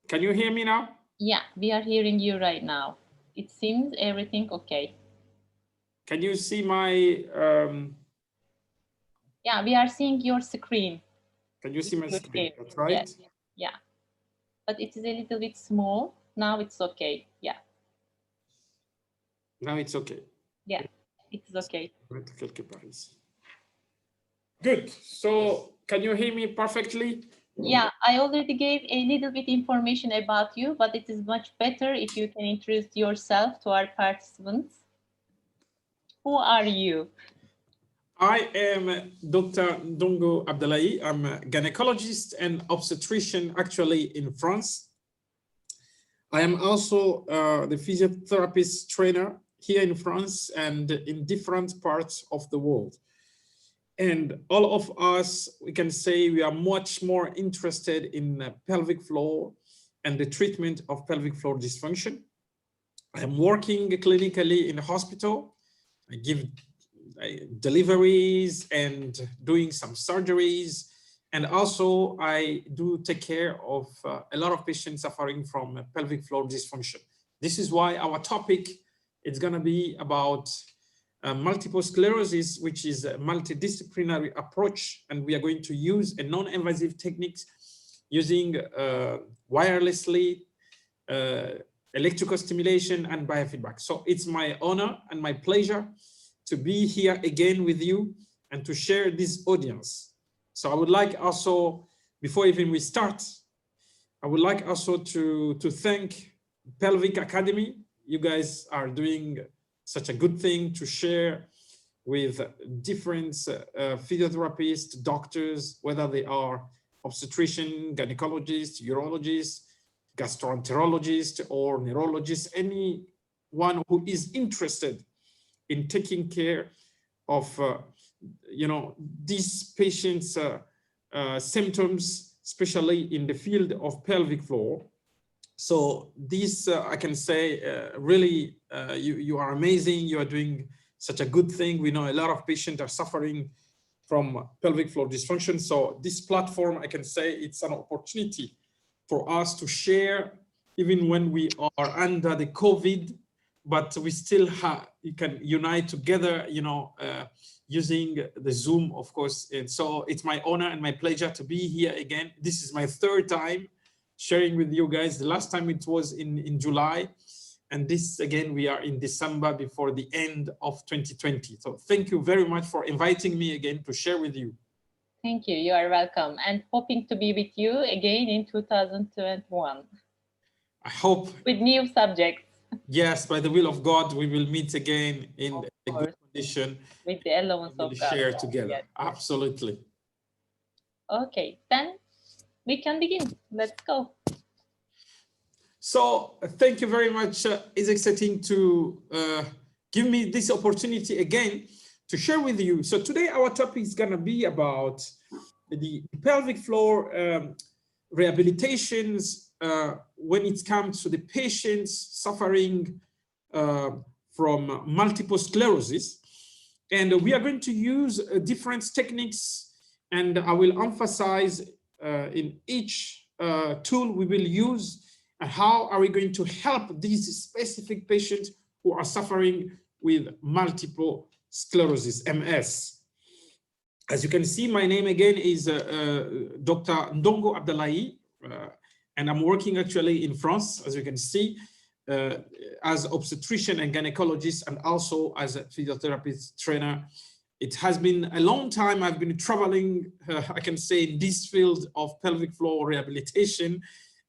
Can you hear me now? Yeah, we are hearing you right now. It seems everything okay. Can you see my... Yeah, we are seeing your screen. Can you see my Good screen? game. That's right. Yeah, yeah. But it is a little bit small. Now it's okay. Yeah. Now it's okay. Yeah, it is okay. Good. So can you hear me perfectly? Yeah, I already gave a little bit information about you, but it is much better if you can introduce yourself to our participants. Who are you? I am Dr. Ndongo Abdallahi. I'm a gynecologist and obstetrician actually in France. I am also the physiotherapist trainer here in France and in different parts of the world. And all of us, we can say we are much more interested in pelvic floor and the treatment of pelvic floor dysfunction. I am working clinically in a hospital. I give deliveries and doing some surgeries. And also I do take care of a lot of patients suffering from pelvic floor dysfunction. This is why our topic is going to be about multiple sclerosis, which is a multidisciplinary approach. And we are going to use a non-invasive techniques using wirelessly electrostimulation and biofeedback. So it's my honor and my pleasure to be here again with you and to share this audience. So I would like also, before even we start, I would like also to thank Pelvic Academy. You guys are doing such a good thing to share with different physiotherapists, doctors, whether they are obstetrician, gynecologist, urologist, gastroenterologist, or neurologist, anyone who is interested in taking care of, these patients' symptoms, especially in the field of pelvic floor. So this, I can say, really, you are amazing. You are doing such a good thing. We know a lot of patients are suffering from pelvic floor dysfunction. So this platform, I can say, it's an opportunity for us to share, even when we are under the COVID, but we still you can unite together, using the Zoom, of course. And so it's my honor and my pleasure to be here again. This is my third time sharing with you guys. The last time it was in July. And this, again, we are in December before the end of 2020. So thank you very much for inviting me again to share with you. Thank you. You are welcome. And hoping to be with you again in 2021. I hope. With new subjects. Yes, by the will of God, we will meet again in a good condition. With the allowance of God. Share together. Yes. Absolutely. Okay, then we can begin. Let's go. So thank you very much. It's exciting to give me this opportunity again to share with you. So today our topic is going to be about the pelvic floor rehabilitations when it comes to the patients suffering from multiple sclerosis. And we are going to use different techniques, and I will emphasize in each tool we will use, and how are we going to help these specific patients who are suffering with multiple sclerosis, MS. As you can see, my name again is Dr. Ndongo Abdallahi, and I'm working actually in France, as you can see, as obstetrician and gynecologist, and also as a physiotherapist trainer. It has been a long time I've been traveling, I can say, in this field of pelvic floor rehabilitation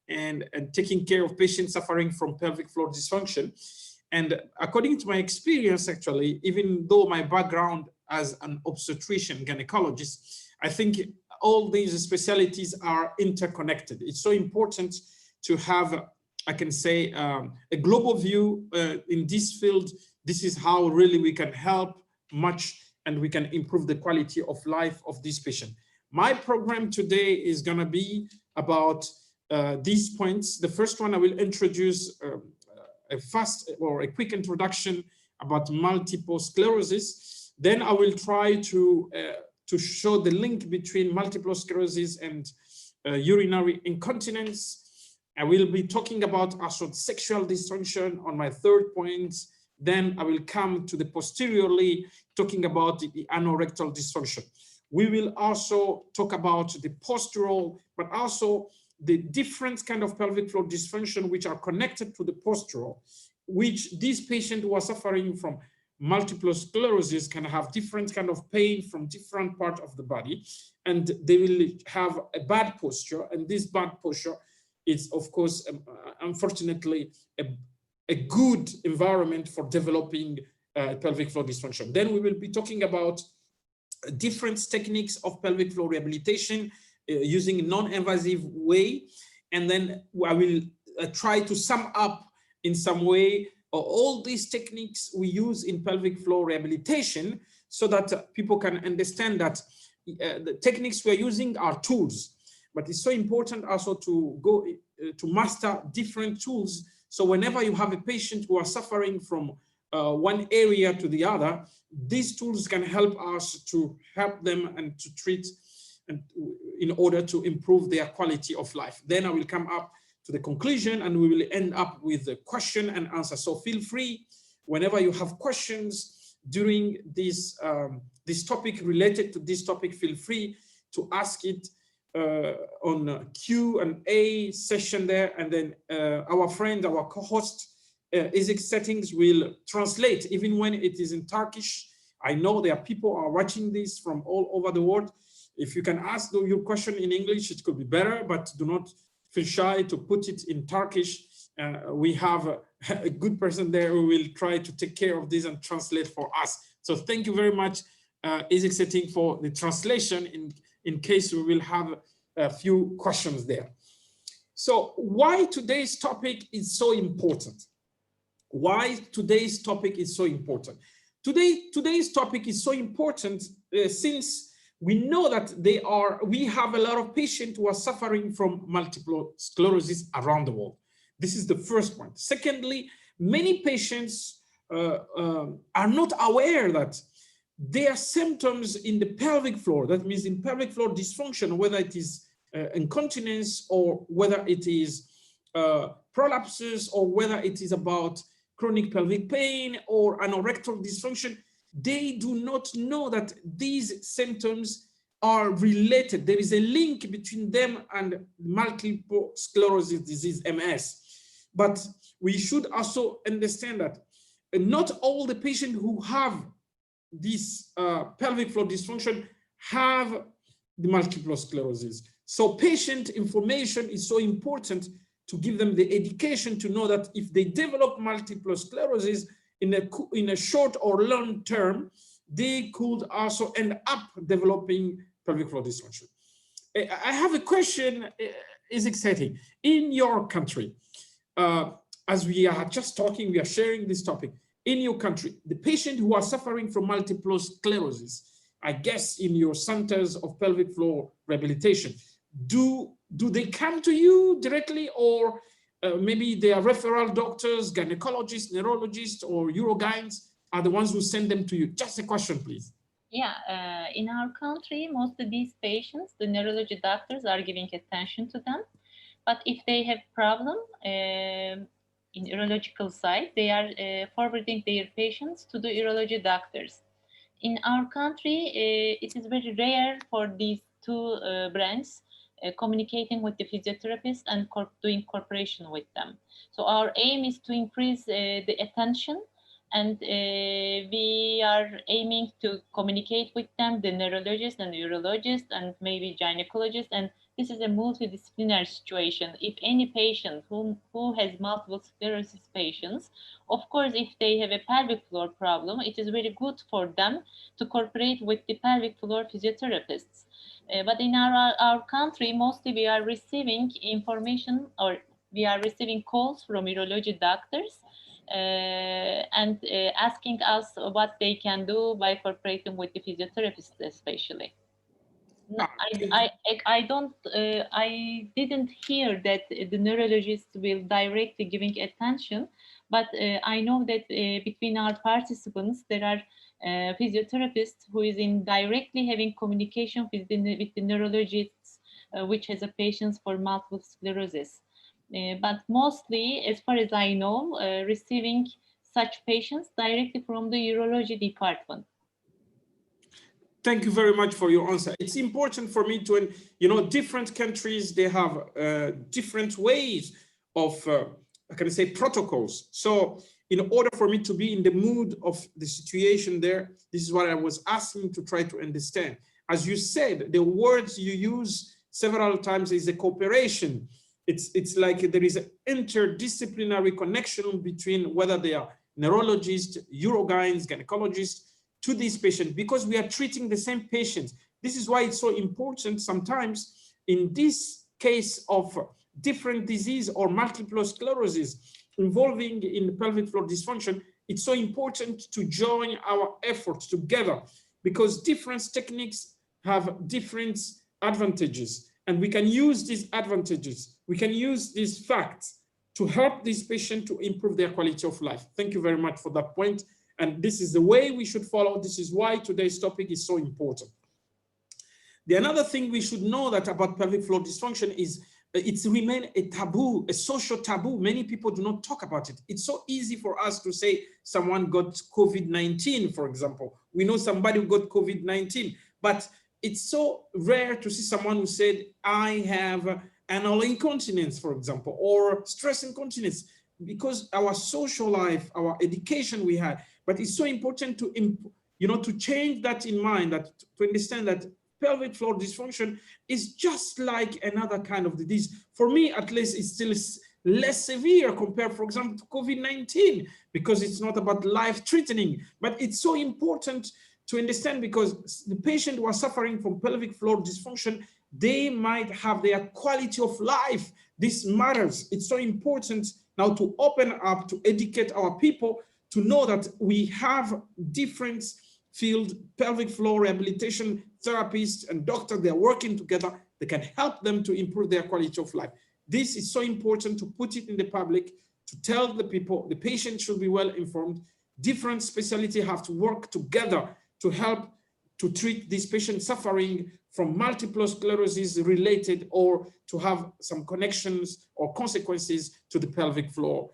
and taking care of patients suffering from pelvic floor dysfunction. And according to my experience, actually, even though my background as an obstetrician gynecologist, I think all these specialties are interconnected. It's so important to have, I can say, a global view in this field. This is how really we can help much, and we can improve the quality of life of this patient. My program today is going to be about these points. The first one, I will introduce a fast or a quick introduction about multiple sclerosis. Then I will try to show the link between multiple sclerosis and urinary incontinence. I will be talking about also sexual dysfunction on my third point. Then I will come to the posteriorly, talking about the anorectal dysfunction. We will also talk about the postural, but also the different kind of pelvic floor dysfunction which are connected to the postural, which these patients who are suffering from multiple sclerosis can have different kind of pain from different parts of the body, and they will have a bad posture, and this bad posture is, of course, unfortunately, a good environment for developing pelvic floor dysfunction. Then we will be talking about different techniques of pelvic floor rehabilitation using a non-invasive way, and then I will try to sum up in some way all these techniques we use in pelvic floor rehabilitation, so that people can understand that the techniques we're using are tools, but it's so important also to go to master different tools. So whenever you have a patient who are suffering from one area to the other, these tools can help us to help them and to treat, and in order to improve their quality of life. Then I will come up to the conclusion, and we will end up with a question and answer. So feel free, whenever you have questions during this this topic, related to this topic, feel free to ask it on Q&A session there, and then our friend, our co-host, Ceze Settings will translate, even when it is in Turkish. I know there are people are watching this from all over the world. If you can ask your question in English, it could be better, but do not feel shy to put it in Turkish. We have a good person there who will try to take care of this and translate for us. So thank you very much, Ceze Settings, for the translation in case we will have a few questions there. So why today's topic is so important? Why today's topic is so important? Today's topic is so important since we know that we have a lot of patients who are suffering from multiple sclerosis around the world. This is the first point. Secondly, many patients are not aware that there are symptoms in the pelvic floor. That means in pelvic floor dysfunction, whether it is incontinence, or whether it is prolapses, or whether it is about chronic pelvic pain or anorectal dysfunction. They do not know that these symptoms are related. There is a link between them and multiple sclerosis disease, MS. But we should also understand that not all the patients who have this pelvic floor dysfunction have the multiple sclerosis. So patient information is so important to give them the education to know that if they develop multiple sclerosis in a short or long term, they could also end up developing pelvic floor dysfunction. I have a question, is exciting. In your country, as we are just talking, we are sharing this topic. In your country, the patient who are suffering from multiple sclerosis, I guess in your centers of pelvic floor rehabilitation, do they come to you directly, or maybe they are referral doctors, gynecologists, neurologists, or urogynes are the ones who send them to you? Just a question, please. Yeah, in our country, most of these patients, the neurology doctors are giving attention to them. But if they have problem in urological side, they are forwarding their patients to the urology doctors. In our country, it is very rare for these two brands communicating with the physiotherapist and doing cooperation with them. So our aim is to increase the attention, and we are aiming to communicate with them, the neurologist and the urologist and maybe gynecologist. And this is a multidisciplinary situation. If any patient who has multiple sclerosis patients, of course, if they have a pelvic floor problem, it is very good for them to cooperate with the pelvic floor physiotherapists. But in our country, mostly we are receiving information, or we are receiving calls from urology doctors and asking us what they can do by cooperating with the physiotherapist, especially. No, I didn't hear that the neurologist will directly giving attention, but I know that between our participants there are physiotherapists who is in directly having communication with the neurologists, which has a patients for multiple sclerosis. But mostly, as far as I know, receiving such patients directly from the urology department. Thank you very much for your answer. It's important for me to, you know, different countries, they have different ways of, can I say, protocols. So in order for me to be in the mood of the situation there, this is what I was asking to try to understand. As you said, the words you use several times is a cooperation. It's like there is an interdisciplinary connection between whether they are neurologists, urogynecologists, gynecologists, to these patients, because we are treating the same patients. This is why it's so important sometimes in this case of different disease or multiple sclerosis involving in pelvic floor dysfunction, it's so important to join our efforts together, because different techniques have different advantages, and we can use these advantages, we can use these facts to help this patient to improve their quality of life. Thank you very much for that point. And this is the way we should follow. This is why today's topic is so important. The another thing we should know that about pelvic floor dysfunction is it's remained a taboo, a social taboo. Many people do not talk about it. It's so easy for us to say someone got COVID-19, for example. We know somebody who got COVID-19, but it's so rare to see someone who said, I have anal incontinence, for example, or stress incontinence, because our social life, our education we had. But it's so important to, you know, to change that in mind, that to understand that pelvic floor dysfunction is just like another kind of disease. For me, at least, it's still less severe compared, for example, to COVID-19, because it's not about life-threatening. But it's so important to understand, because the patient who are suffering from pelvic floor dysfunction, they might have their quality of life. This matters. It's so important now to open up, to educate our people, to know that we have different field, pelvic floor rehabilitation therapists and doctors, they're working together. They can help them to improve their quality of life. This is so important to put it in the public, to tell the people, the patient should be well informed. Different specialties have to work together to help to treat these patients suffering from multiple sclerosis related, or to have some connections or consequences to the pelvic floor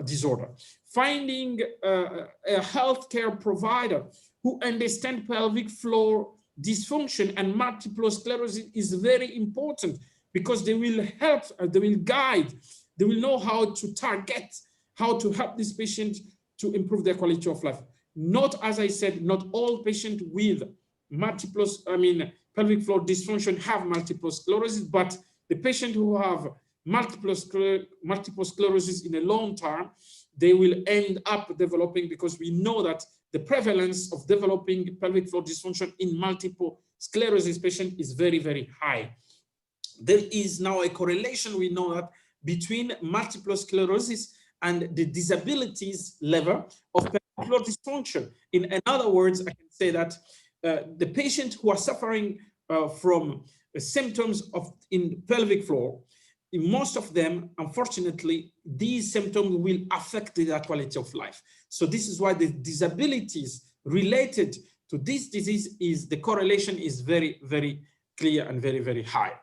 disorder. Finding a healthcare provider who understands pelvic floor dysfunction and multiple sclerosis is very important, because they will help, they will guide, they will know how to target, how to help this patient to improve their quality of life. Not, as I said, not all patients with pelvic floor dysfunction have multiple sclerosis, but the patient who have multiple sclerosis in a long term, they will end up developing, because we know that the prevalence of developing pelvic floor dysfunction in multiple sclerosis patient is very, very high. There is now a correlation, we know that, between multiple sclerosis and the disabilities level of pelvic floor dysfunction. In other words, I can say that the patients who are suffering from symptoms in pelvic floor, in most of them, unfortunately, these symptoms will affect their quality of life. So this is why the disabilities related to this disease is, the correlation is very, very clear and very, very high.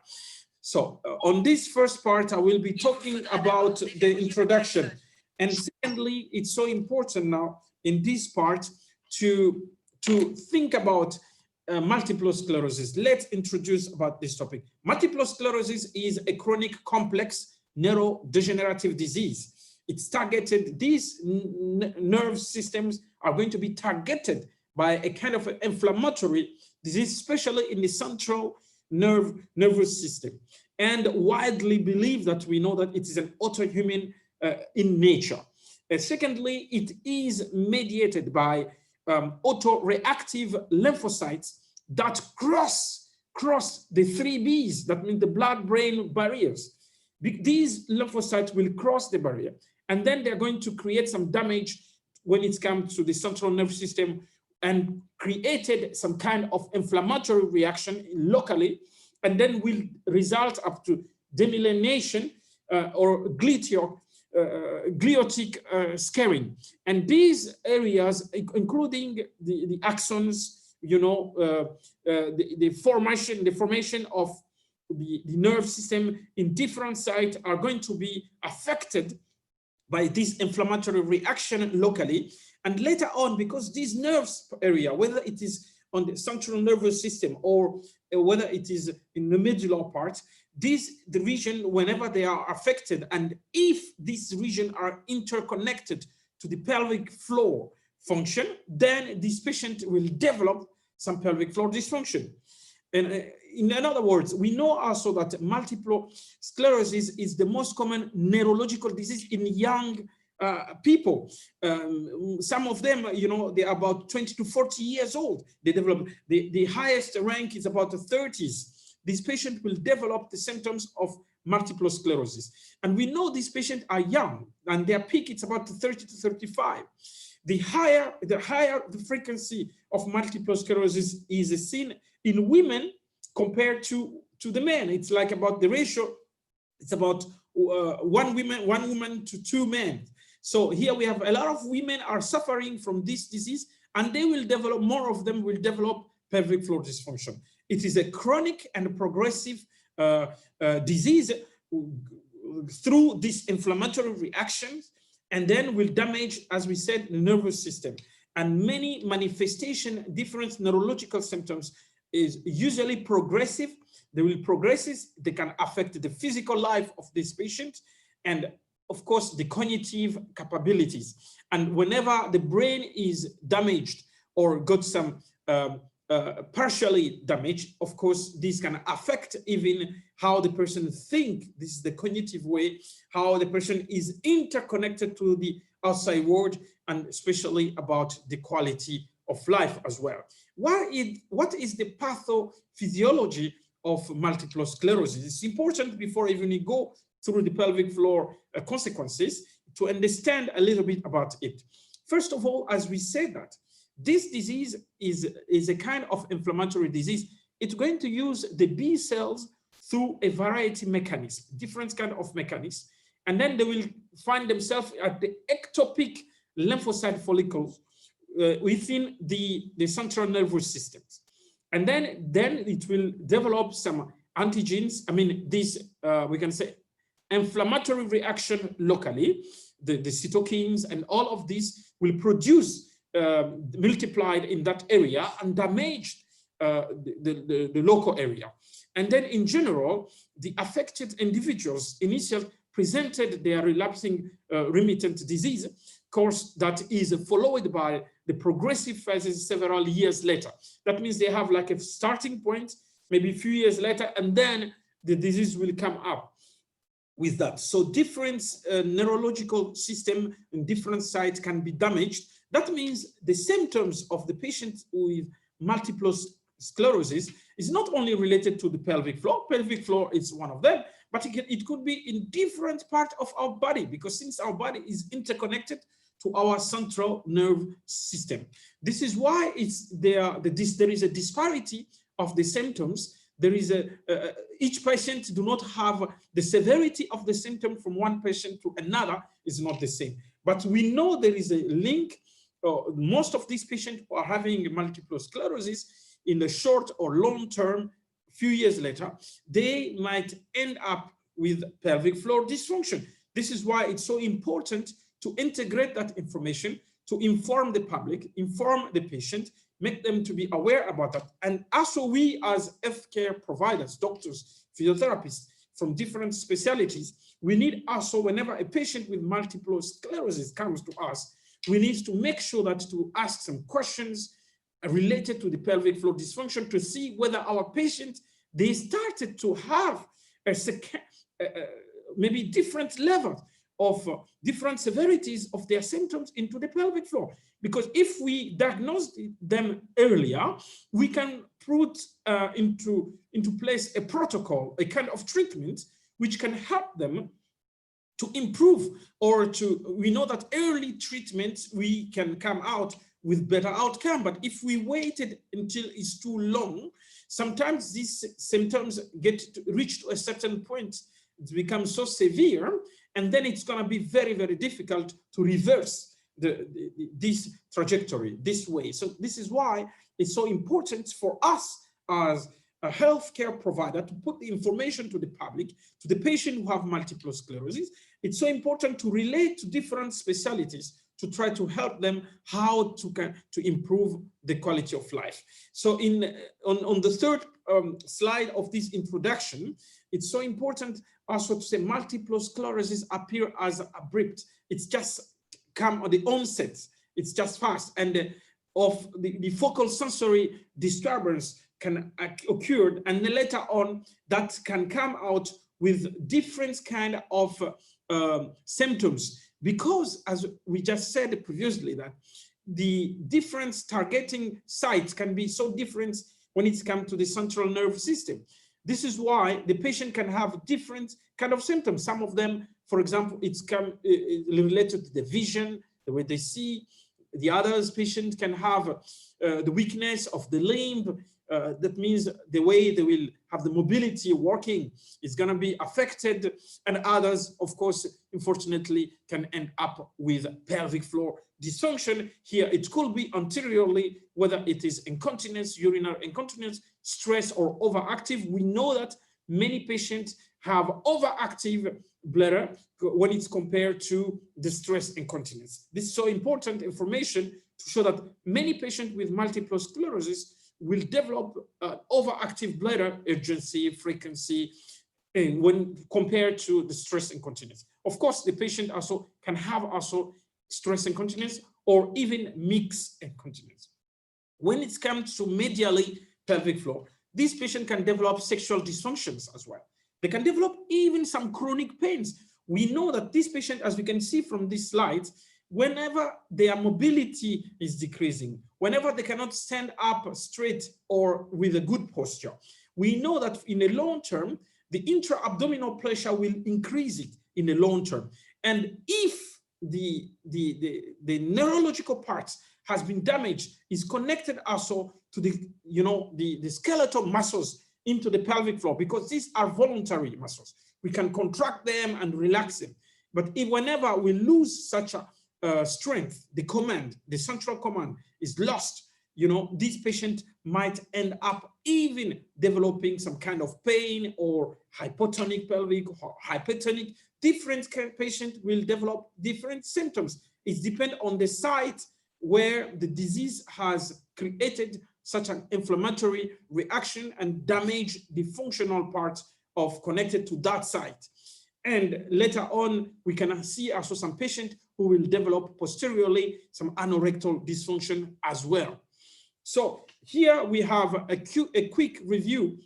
So on this first part, I will be talking about the introduction. And secondly, it's so important now in this part to think about multiple sclerosis. Let's introduce about this topic. Multiple sclerosis is a chronic complex neurodegenerative disease. It's targeted, these nerve systems are going to be targeted by a kind of inflammatory disease, especially in the central nervous system. And widely believed that we know that it is an autoimmune in nature. Secondly, it is mediated by autoreactive lymphocytes that cross the 3 Bs, that means the blood-brain barriers. These lymphocytes will cross the barrier, and then they're going to create some damage when it comes to the central nervous system, and created some kind of inflammatory reaction locally, and then will result up to demyelination or gliotic scarring. And these areas, including the axons, you know, the formation of the nerve system in different sites are going to be affected by this inflammatory reaction locally. And later on, because these nerves area, whether it is on the central nervous system or whether it is in the medullary part, the region, whenever they are affected, and if this region are interconnected to the pelvic floor function, then this patient will develop some pelvic floor dysfunction. And in other words, we know also that multiple sclerosis is the most common neurological disease in young people. Some of them, you know, they are about 20 to 40 years old. They develop, the highest rank is about the 30s. This patient will develop the symptoms of multiple sclerosis. And we know these patients are young, and their peak is about 30 to 35. The higher the frequency of multiple sclerosis is seen in women compared to the men. It's like about the ratio, it's about one woman to 2 men. So here we have a lot of women are suffering from this disease, and they will develop, more of them will develop pelvic floor dysfunction. It is a chronic and progressive disease through these inflammatory reactions, and then will damage, as we said, the nervous system. And many manifestation, different neurological symptoms is usually progressive. They will progress, they can affect the physical life of this patient, and of course, the cognitive capabilities. And whenever the brain is damaged or got some partially damaged, of course, this can affect even how the person thinks. This is the cognitive way, how the person is interconnected to the outside world, and especially about the quality of life as well. What is the pathophysiology of multiple sclerosis? It's important, before even we go through the pelvic floor consequences, to understand a little bit about it. First of all, as we said, that this disease is a kind of inflammatory disease. It's going to use the B cells through a variety of mechanisms, different kind of mechanisms, and then they will find themselves at the ectopic lymphocyte follicles within the central nervous systems. And then it will develop some antigens. I mean, this, we can say, inflammatory reaction locally, the cytokines and all of these will produce multiplied in that area and damage the local area. And then in general, the affected individuals initially presented their relapsing remittent disease course that is followed by the progressive phases several years later. That means they have like a starting point, maybe a few years later, and then the disease will come up with that. So different neurological system in different sites can be damaged. That means the symptoms of the patient with multiple sclerosis is not only related to the pelvic floor. Pelvic floor is one of them, but it could be in different parts of our body, because since our body is interconnected to our central nerve system. This is why there is a disparity of the symptoms. There is each patient do not have the severity of the symptom from one patient to another is not the same. But we know there is a link. Most of these patients who are having multiple sclerosis in the short or long term, few years later, they might end up with pelvic floor dysfunction. This is why it's so important to integrate that information, to inform the public, inform the patient, make them to be aware about that. And also we as healthcare providers, doctors, physiotherapists from different specialties, we need also, whenever a patient with multiple sclerosis comes to us, we need to make sure that to ask some questions related to the pelvic floor dysfunction to see whether our patients, they started to have a maybe different levels of different severities of their symptoms into the pelvic floor. Because if we diagnose them earlier, we can put into place a protocol, a kind of treatment, which can help them to improve, or we know that early treatment, we can come out with better outcome. But if we waited until it's too long, sometimes these symptoms reach to a certain point, it becomes so severe, and then it's going to be very, very difficult to reverse this trajectory this way. So this is why it's so important for us as a healthcare provider to put the information to the public, to the patient who have multiple sclerosis. It's so important to relate to different specialties to try to help them how to improve the quality of life. So on the third slide of this introduction, it's so important also to say multiple sclerosis appear as abrupt. It's just come at the onset. It's just fast. And of the focal sensory disturbance can occur, and then later on that can come out with different kind of symptoms, because as we just said previously, that the different targeting sites can be so different when it comes to the central nervous system. This is why the patient can have different kind of symptoms. Some of them, for example, it's related to the vision, the way they see. The others patient can have the weakness of the limb. That means the way they will have the mobility working is going to be affected. And others, of course, unfortunately, can end up with pelvic floor dysfunction. Here, it could be anteriorly, whether it is incontinence, urinary incontinence, stress, or overactive. We know that many patients have overactive bladder when it's compared to the stress incontinence. This is so important information to show that many patients with multiple sclerosis will develop overactive bladder urgency, frequency, and when compared to the stress incontinence. Of course, the patient also can have also stress incontinence or even mixed incontinence. When it comes to medially pelvic floor, this patient can develop sexual dysfunctions as well. They can develop even some chronic pains. We know that this patient, as we can see from this slide, whenever their mobility is decreasing, whenever they cannot stand up straight or with a good posture, we know that in the long term, the intra-abdominal pressure will increase it in the long term. And if the neurological parts has been damaged, is connected also to the skeletal muscles into the pelvic floor, because these are voluntary muscles. We can contract them and relax them. But whenever we lose such a strength, the central command is lost, this patient might end up even developing some kind of pain or hypotonic pelvic or hypertonic. Different patient will develop different symptoms. It depends on the site where the disease has created such an inflammatory reaction and damage the functional parts of connected to that site. And later on, we can see also some patient who will develop posteriorly some anorectal dysfunction as well. So here we have a quick review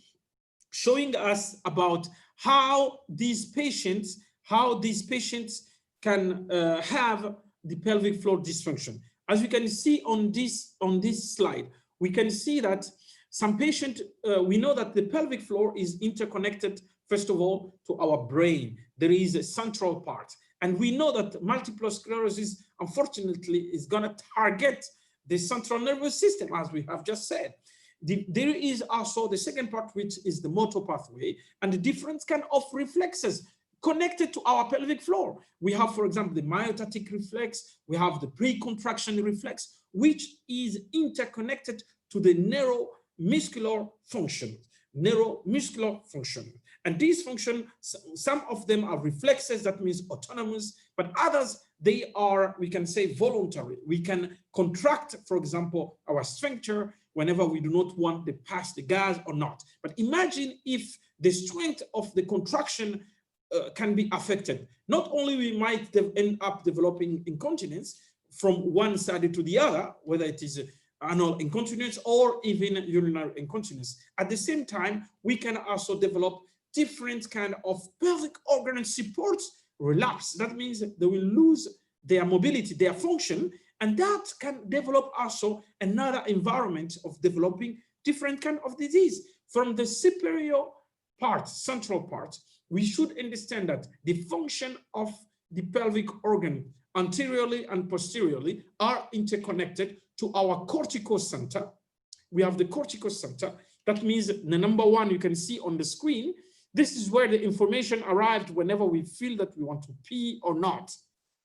showing us about how these patients can have the pelvic floor dysfunction. As we can see on this slide, we can see that some patient, we know that the pelvic floor is interconnected, first of all, to our brain. There is a central part. And we know that multiple sclerosis, unfortunately, is going to target the central nervous system, as we have just said. There is also the second part, which is the motor pathway, and the different kind of reflexes connected to our pelvic floor. We have, for example, the myotatic reflex, we have the pre-contraction reflex, which is interconnected to the neuromuscular function. And these functions, some of them are reflexes, that means autonomous, but others, they are, we can say, voluntary. We can contract, for example, our sphincter whenever we do not want to pass the gas or not. But imagine if the strength of the contraction can be affected. Not only we might end up developing incontinence from one side to the other, whether it is anal incontinence or even urinary incontinence. At the same time, we can also develop different kind of pelvic organ support relapse. That means they will lose their mobility, their function, and that can develop also another environment of developing different kind of disease. From the superior part, central part, we should understand that the function of the pelvic organ anteriorly and posteriorly are interconnected to our cortical center. We have the cortical center. That means the number one you can see on the screen. This is where the information arrived whenever we feel that we want to pee or not.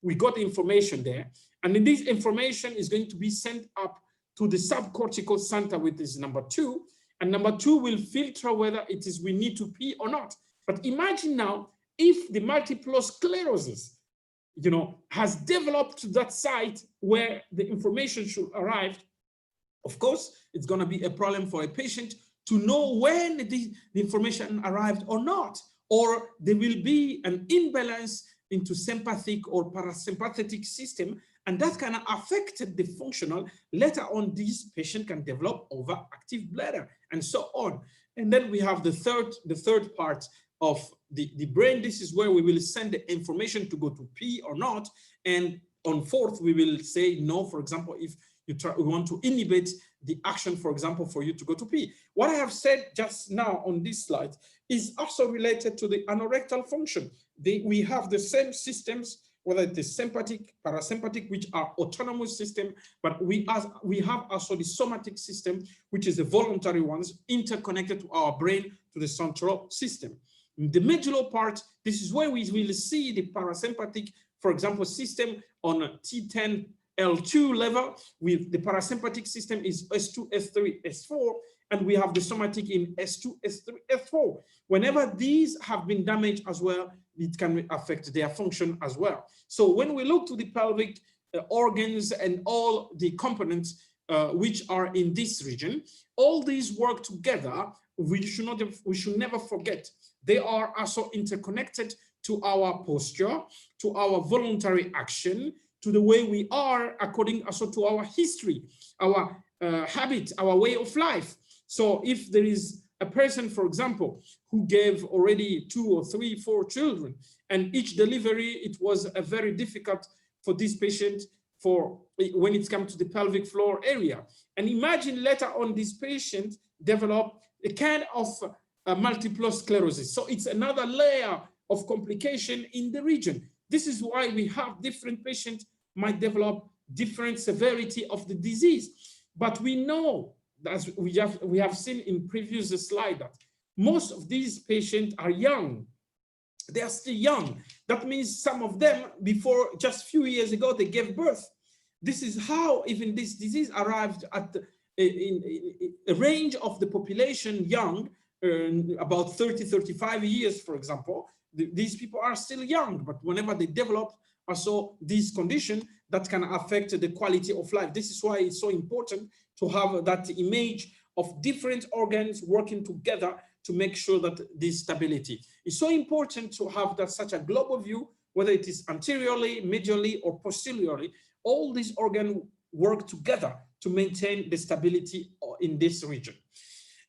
We got the information there. And then this information is going to be sent up to the subcortical center, which is number 2. And number two will filter whether it is we need to pee or not. But imagine now if the multiple sclerosis, has developed to that site where the information should arrive. Of course, it's going to be a problem for a patient to know when the information arrived or not, or there will be an imbalance into sympathetic or parasympathetic system, and that can affect the functional. Later on, this patient can develop overactive bladder and so on. And then we have the third part of the brain. This is where we will send the information to go to pee or not. And on fourth, we will say no, for example, if we want to inhibit the action, for example, for you to go to pee. What I have said just now on this slide is also related to the anorectal function. We have the same systems, whether it is sympathetic, parasympathetic, which are autonomous system, but we have also the somatic system, which is the voluntary ones interconnected to our brain, to the central system. In the medullar part, this is where we will see the parasympathetic, for example, system on T10L2 level. With the parasympathetic system is S2, S3, S4, and we have the somatic in S2, S3, S4. Whenever these have been damaged as well, it can affect their function as well. So when we look to the pelvic organs and all the components which are in this region, all these work together. We should never forget they are also interconnected to our posture, to our voluntary action, to the way we are, according also to our history, our habit, our way of life. So if there is a person, for example, who gave already 2 or 3, 4 children, and each delivery, it was a very difficult for this patient when it comes to the pelvic floor area. And imagine later on this patient develop a kind of multiple sclerosis. So it's another layer of complication in the region. This is why we have different patients might develop different severity of the disease. But we know, as we have seen in previous slide, that most of these patients are young. They are still young. That means some of them, before just a few years ago, they gave birth. This is how even this disease arrived at in a range of the population young, about 30, 35 years, for example. These people are still young, but whenever they develop also this condition, that can affect the quality of life. This is why it's so important to have that image of different organs working together to make sure that this stability. It's so important to have that such a global view, whether it is anteriorly, medially, or posteriorly. All these organs work together to maintain the stability in this region.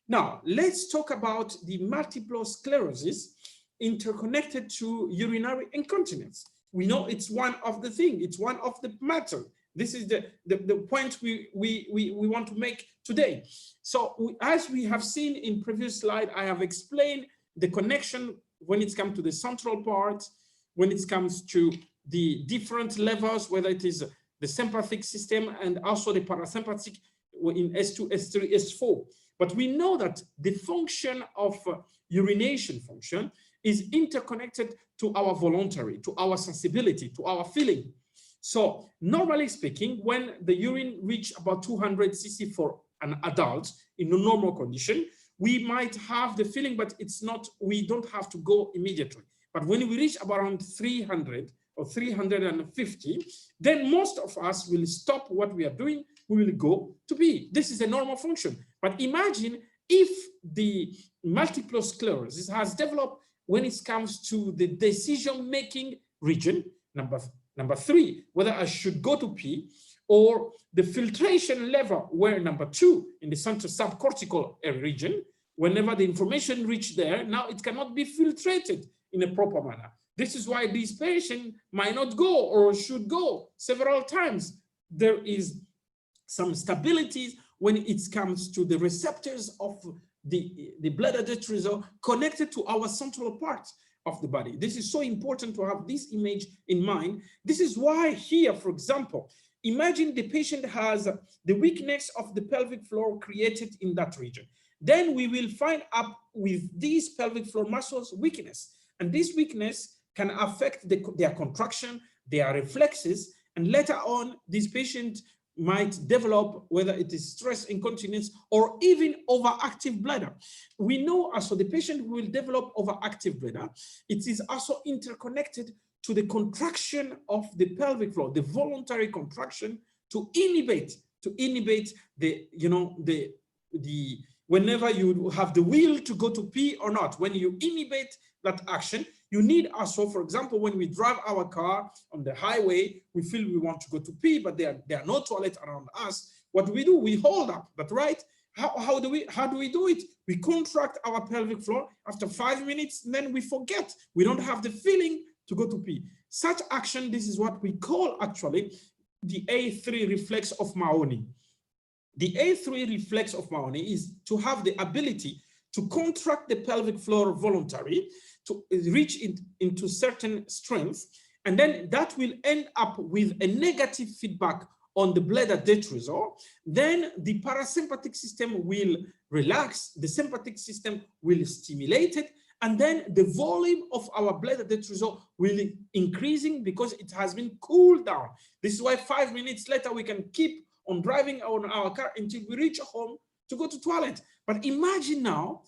Now, let's talk about the multiple sclerosis interconnected to urinary incontinence. We know it's one of the things, it's one of the matter. This is the point we want to make today. So as we have seen in previous slide, I have explained the connection when it comes to the central part, when it comes to the different levels, whether it is the sympathetic system and also the parasympathetic in S2, S3, S4. But we know that the function of urination function is interconnected to our voluntary, to our sensibility, to our feeling. So normally speaking, when the urine reach about 200 cc for an adult in a normal condition, we might have the feeling, but it's not, we don't have to go immediately. But when we reach around 300 or 350, then most of us will stop what we are doing, we will go to pee. This is a normal function. But imagine if the multiple sclerosis has developed when it comes to the decision-making region, number 3, whether I should go to pee, or the filtration level, where number 2, in the central subcortical region, whenever the information reach there, now it cannot be filtrated in a proper manner. This is why this patient might not go or should go several times. There is some stability when it comes to the receptors of the bladder detrusor connected to our central part of the body. This is so important to have this image in mind. This is why here, for example, imagine the patient has the weakness of the pelvic floor created in that region. Then we will find up with these pelvic floor muscles weakness. And this weakness can affect their contraction, their reflexes, and later on, this patient might develop, whether it is stress incontinence or even overactive bladder. We know also the patient who will develop overactive bladder, it is also interconnected to the contraction of the pelvic floor, the voluntary contraction to inhibit the, you know, the whenever you have the will to go to pee or not. When you inhibit that action, you need also, for example, when we drive our car on the highway, we feel we want to go to pee, but there are no toilets around us. What do? We hold up, but right? How do we do it? We contract our pelvic floor after 5 minutes, and then we forget. We don't have the feeling to go to pee. Such action, this is what we call actually the A3 reflex of Mahoney. The A3 reflex of Mahoney is to have the ability to contract the pelvic floor voluntarily, to reach into certain strength, and then that will end up with a negative feedback on the bladder detrusor. Then the parasympathetic system will relax, the sympathetic system will stimulate it, and then the volume of our bladder detrusor will increasing because it has been cooled down. This is why 5 minutes later we can keep on driving on our car until we reach home to go to toilet. But imagine now,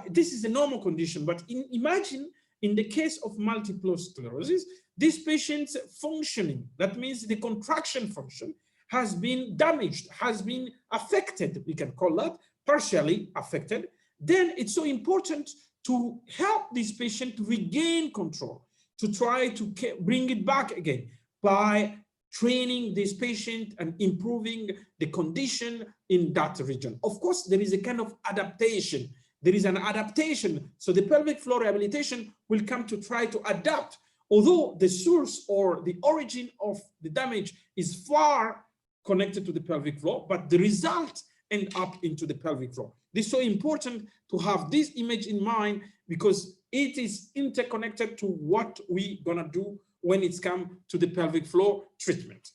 this is a normal condition, but imagine in the case of multiple sclerosis, this patient's functioning, that means the contraction function, has been damaged, has been affected, we can call that, partially affected. Then it's so important to help this patient to regain control, to try to bring it back again by training this patient and improving the condition in that region. Of course, there is a kind of adaptation. There is an adaptation. So the pelvic floor rehabilitation will come to try to adapt, although the source or the origin of the damage is far connected to the pelvic floor, but the result end up into the pelvic floor. This is so important to have this image in mind because it is interconnected to what we're gonna do when it's come to the pelvic floor treatment.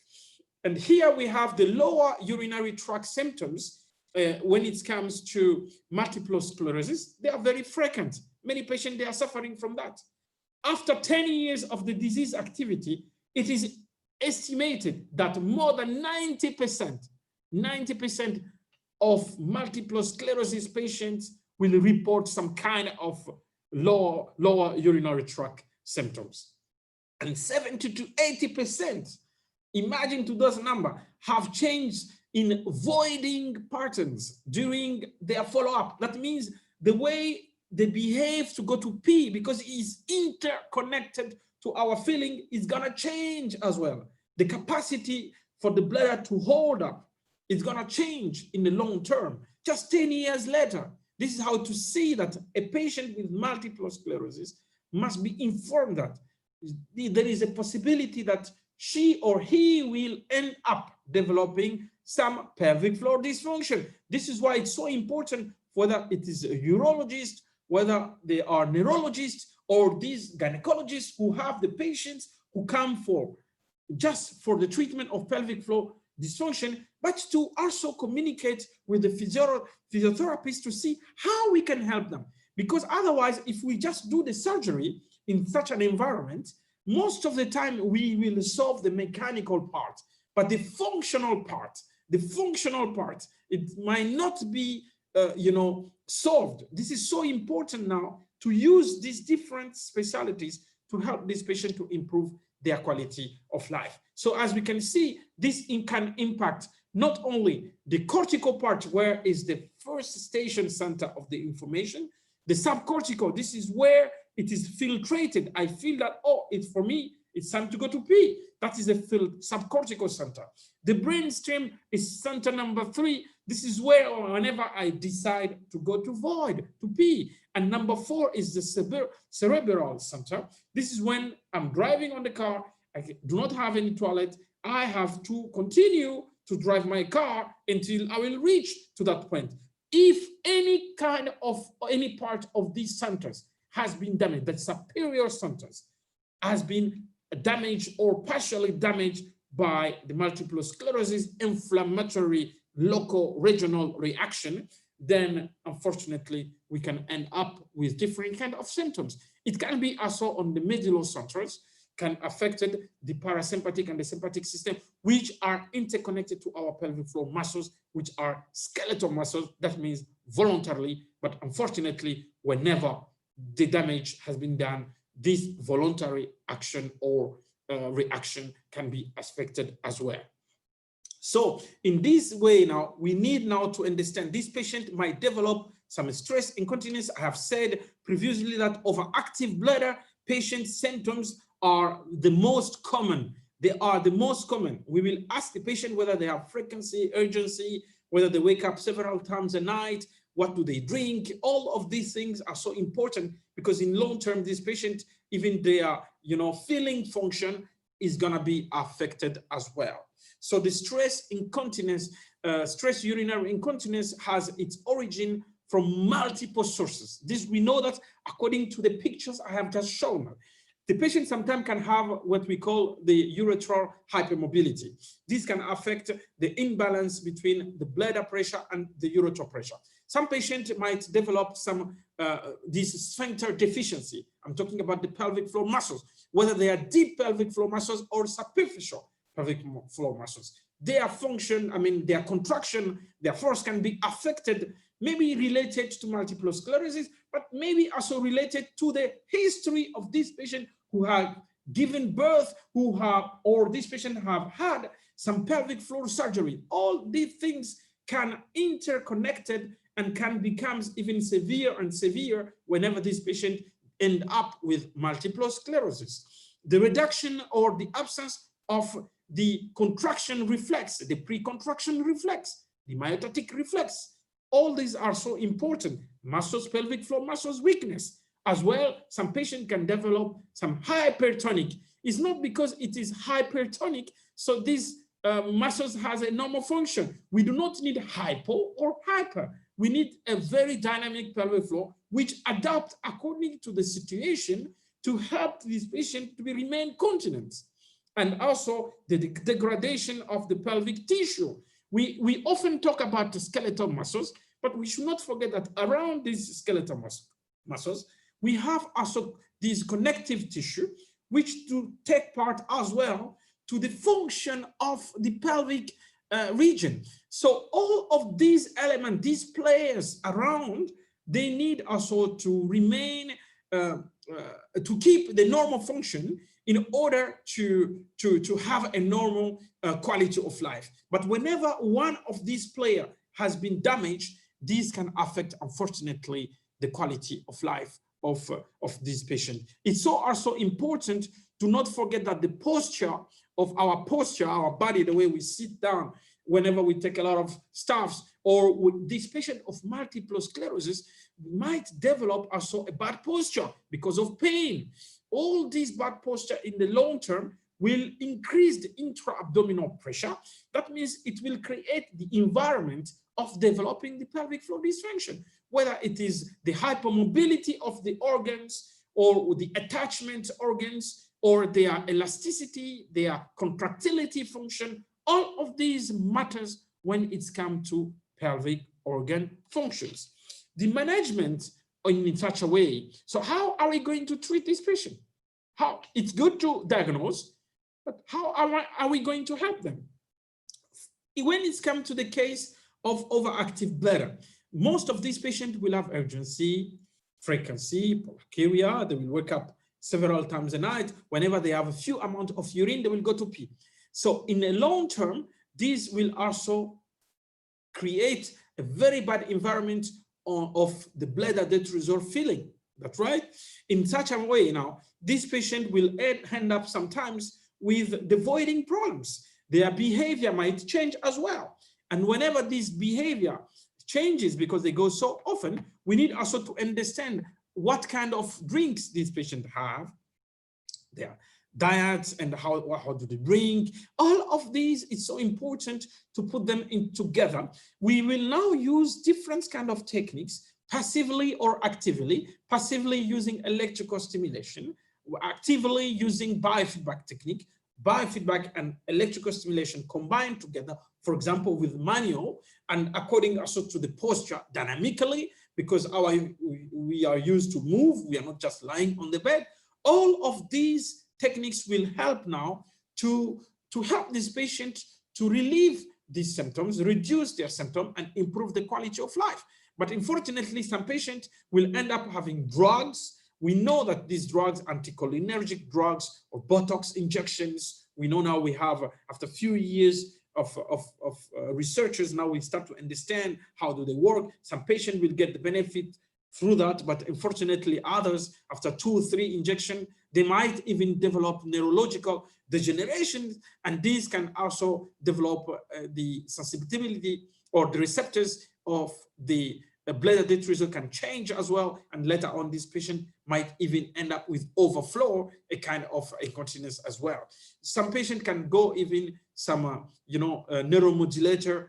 And here we have the lower urinary tract symptoms when it comes to multiple sclerosis. They are very frequent. Many patients, they are suffering from that. After 10 years of the disease activity, it is estimated that more than 90% of multiple sclerosis patients will report some kind of lower urinary tract symptoms. And 70 to 80%, imagine to those numbers, have changed in voiding patterns during their follow-up. That means the way they behave to go to pee, because it is interconnected to our feeling, is gonna change as well. The capacity for the bladder to hold up is gonna change in the long term. Just 10 years later, this is how to see that a patient with multiple sclerosis must be informed that there is a possibility that she or he will end up developing some pelvic floor dysfunction. This is why it's so important, whether it is a urologist, whether they are neurologists or these gynecologists who have the patients who come for just for the treatment of pelvic floor dysfunction, but to also communicate with the physiotherapist to see how we can help them. Because otherwise, if we just do the surgery in such an environment, most of the time we will solve the mechanical part, but the functional part, it might not be, solved. This is so important now to use these different specialties to help this patient to improve their quality of life. So as we can see, this can impact not only the cortical part, where is the first station center of the information, the subcortical, this is where it is filtrated. I feel that, oh, for me, it's time to go to pee. That is the subcortical center. The brainstem is center number 3. This is where, whenever I decide to go to void, to pee. And number 4 is the cerebral center. This is when I'm driving on the car, I do not have any toilet. I have to continue to drive my car until I will reach to that point. If any part of these centers has been damaged, the superior centers has been damaged or partially damaged by the multiple sclerosis inflammatory local regional reaction, then unfortunately we can end up with different kind of symptoms. It can be also on the medullary centers, can affect the parasympathetic and the sympathetic system, which are interconnected to our pelvic floor muscles, which are skeletal muscles. That means voluntarily, but unfortunately, whenever the damage has been done, this voluntary action or reaction can be affected as well. So in this way now, we need now to understand this patient might develop some stress incontinence. I have said previously that overactive bladder patient symptoms are the most common. They are the most common. We will ask the patient whether they have frequency, urgency, whether they wake up several times a night, what do they drink. All of these things are so important because in long term, this patient, even their feeling function is gonna be affected as well. So the stress incontinence, stress urinary incontinence has its origin from multiple sources. This we know that according to the pictures I have just shown. The patient sometimes can have what we call the urethral hypermobility. This can affect the imbalance between the bladder pressure and the urethral pressure. Some patients might develop some this sphincter deficiency. I'm talking about the pelvic floor muscles, whether they are deep pelvic floor muscles or superficial pelvic floor muscles. Their function, I mean, their contraction, their force can be affected, maybe related to multiple sclerosis, but maybe also related to the history of this patient who have given birth, who have, or this patient have had some pelvic floor surgery. All these things can interconnected and can become even severe and severe whenever this patient end up with multiple sclerosis. The reduction or the absence of the contraction reflex, the pre-contraction reflex, the myotatic reflex, all these are so important. Muscles, pelvic floor muscles weakness. As well, some patient can develop some hypertonic. It's not because it is hypertonic, so these muscles has a normal function. We do not need hypo or hyper. We need a very dynamic pelvic floor, which adapt according to the situation to help this patient to remain continent. And also the degradation of the pelvic tissue. We often talk about the skeletal muscles, but we should not forget that around these skeletal muscles, we have also this connective tissue, which to take part as well to the function of the pelvic region. So all of these elements, these players around, they need also to remain, to keep the normal function in order to have a normal quality of life. But whenever one of these players has been damaged, this can affect, unfortunately, the quality of life of this patient. It's so also important to not forget that the posture of our body, the way we sit down, whenever we take a lot of stuffs, or with this patient of multiple sclerosis might develop also a bad posture because of pain. All this bad posture in the long term will increase the intra-abdominal pressure. That means it will create the environment of developing the pelvic floor dysfunction, whether it is the hypermobility of the organs or the attachment organs or their elasticity, their contractility function. All of these matters when it's come to pelvic organ functions. The management in such a way. So how are we going to treat this patient? How? It's good to diagnose, but how are we going to help them? When it's come to the case of overactive bladder, most of these patients will have urgency, frequency, polyuria. They will wake up several times a night. Whenever they have a few amount of urine, they will go to pee. So in the long term, this will also create a very bad environment of the bladder that resolve feeling. That's right. In such a way now, this patient will end up sometimes with the voiding problems. Their behavior might change as well. And whenever this behavior changes because they go so often, we need also to understand what kind of drinks these patients have, their diets, and how do they drink. All of these, it's so important to put them in together. We will now use different kind of techniques, passively or actively, passively using electrical stimulation, actively using biofeedback technique. Biofeedback and electrical stimulation combined together, for example, with manual, and according also to the posture dynamically, because we are used to move, we are not just lying on the bed. All of these techniques will help now to help this patient to relieve these symptoms, reduce their symptoms, and improve the quality of life. But unfortunately, some patients will end up having drugs. We know that these drugs, anticholinergic drugs or Botox injections, we know now we have, after a few years of researchers, now we start to understand how do they work. Some patients will get the benefit through that, but unfortunately others, after 2 or 3 injections, they might even develop neurological degeneration, and these can also develop the sensitivity or the receptors of the bladder detrusor can change as well, and later on this patient might even end up with overflow, a kind of incontinence as well. Some patient can go even some neuromodulator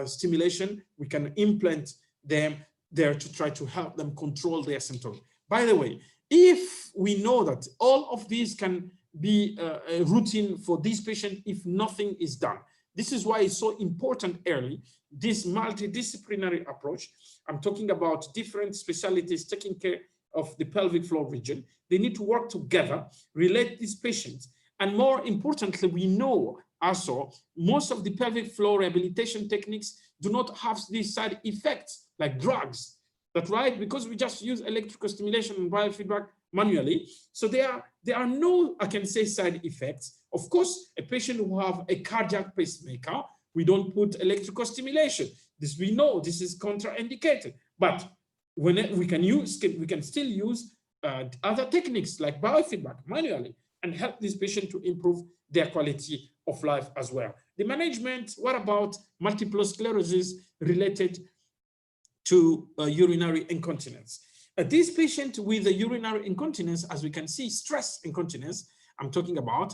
stimulation. We can implant them there to try to help them control their symptoms. By the way, if we know that all of these can be a routine for this patient if nothing is done, this is why it's so important early, this multidisciplinary approach. I'm talking about different specialties taking care of the pelvic floor region. They need to work together, relate these patients. And more importantly, we know also most of the pelvic floor rehabilitation techniques do not have these side effects like drugs. That's right, because we just use electrical stimulation and biofeedback manually. So there are no, I can say, side effects. Of course, a patient who have a cardiac pacemaker, we don't put electrical stimulation. This we know this is contraindicated. But when we can still use other techniques like biofeedback manually and help this patient to improve their quality of life as well. The management, what about multiple sclerosis related to urinary incontinence? This patient with a urinary incontinence, as we can see, stress incontinence, I'm talking about,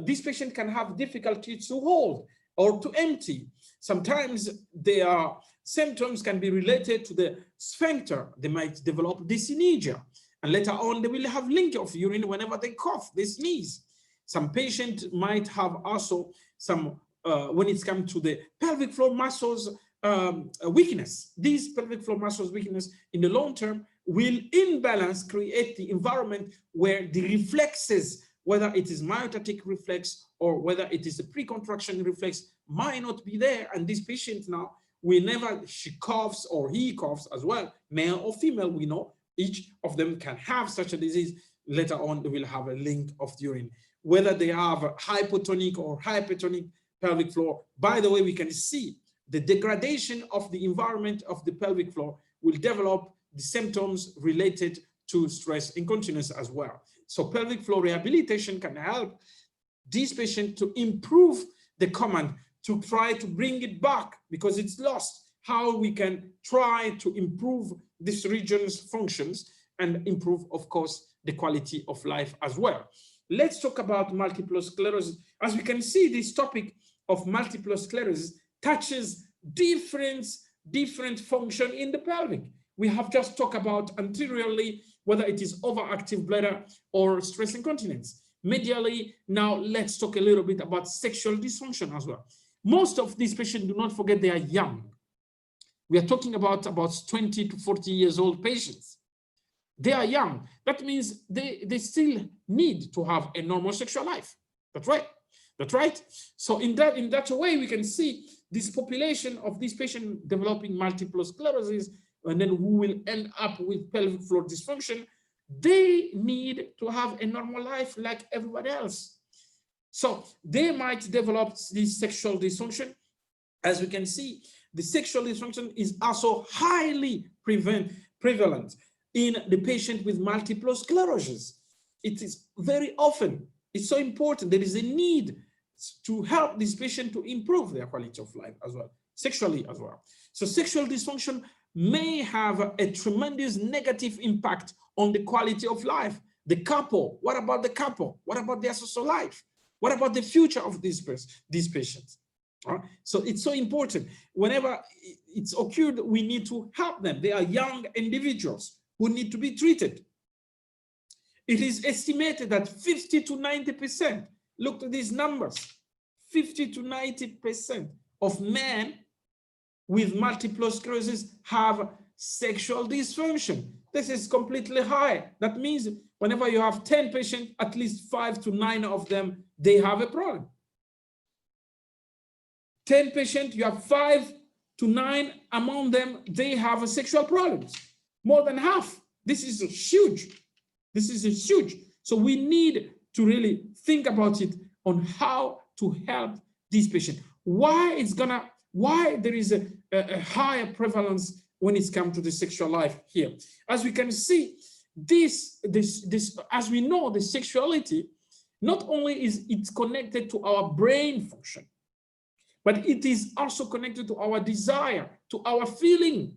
this patient can have difficulty to hold or to empty. Sometimes their symptoms can be related to the sphincter. They might develop dyskinesia, and later on they will have leak of urine whenever they cough, they sneeze. Some patient might have also some, when it comes to the pelvic floor muscles weakness. These pelvic floor muscles weakness in the long term will imbalance, create the environment where the reflexes, whether it is myotatic reflex or whether it is a pre-contraction reflex, might not be there. And this patient now, whenever she coughs or he coughs as well, male or female, we know each of them can have such a disease. Later on, they will have a link of urine. Whether they have a hypotonic or hypertonic pelvic floor, by the way, we can see the degradation of the environment of the pelvic floor will develop the symptoms related to stress incontinence as well. So pelvic floor rehabilitation can help this patient to improve the command, to try to bring it back because it's lost. How we can try to improve this region's functions and improve, of course, the quality of life as well. Let's talk about multiple sclerosis. As we can see, this topic of multiple sclerosis touches different function in the pelvic. We have just talked about anteriorly, whether it is overactive bladder or stress incontinence. Medially, now let's talk a little bit about sexual dysfunction as well. Most of these patients, do not forget, they are young. We are talking about 20 to 40 years old patients. They are young. That means they still need to have a normal sexual life. That's right. That's right. So in that way, we can see this population of these patients developing multiple sclerosis, and then who will end up with pelvic floor dysfunction. They need to have a normal life like everyone else. So they might develop this sexual dysfunction. As we can see, the sexual dysfunction is also highly prevalent in the patient with multiple sclerosis. It is very often, it's so important. There is a need to help this patient to improve their quality of life as well, sexually as well. So sexual dysfunction may have a tremendous negative impact on the quality of life. The couple, what about the couple? What about their social life? What about the future of these patients? So it's so important. Whenever it's occurred, we need to help them. They are young individuals who need to be treated. It is estimated that 50 to 90%, look at these numbers, 50 to 90% of men with multiple sclerosis have sexual dysfunction. this is completely high. That means whenever you have 10 patients, at least 5 to 9 of them, they have a problem. 10 patients, you have 5 to 9 among them, they have sexual problems. More than half. This is huge. This is huge. So we need to really think about it on how to help these patients. Why there is a higher prevalence when it comes to the sexual life here. As we can see, this as we know, the sexuality not only is it's connected to our brain function, but it is also connected to our desire, to our feeling.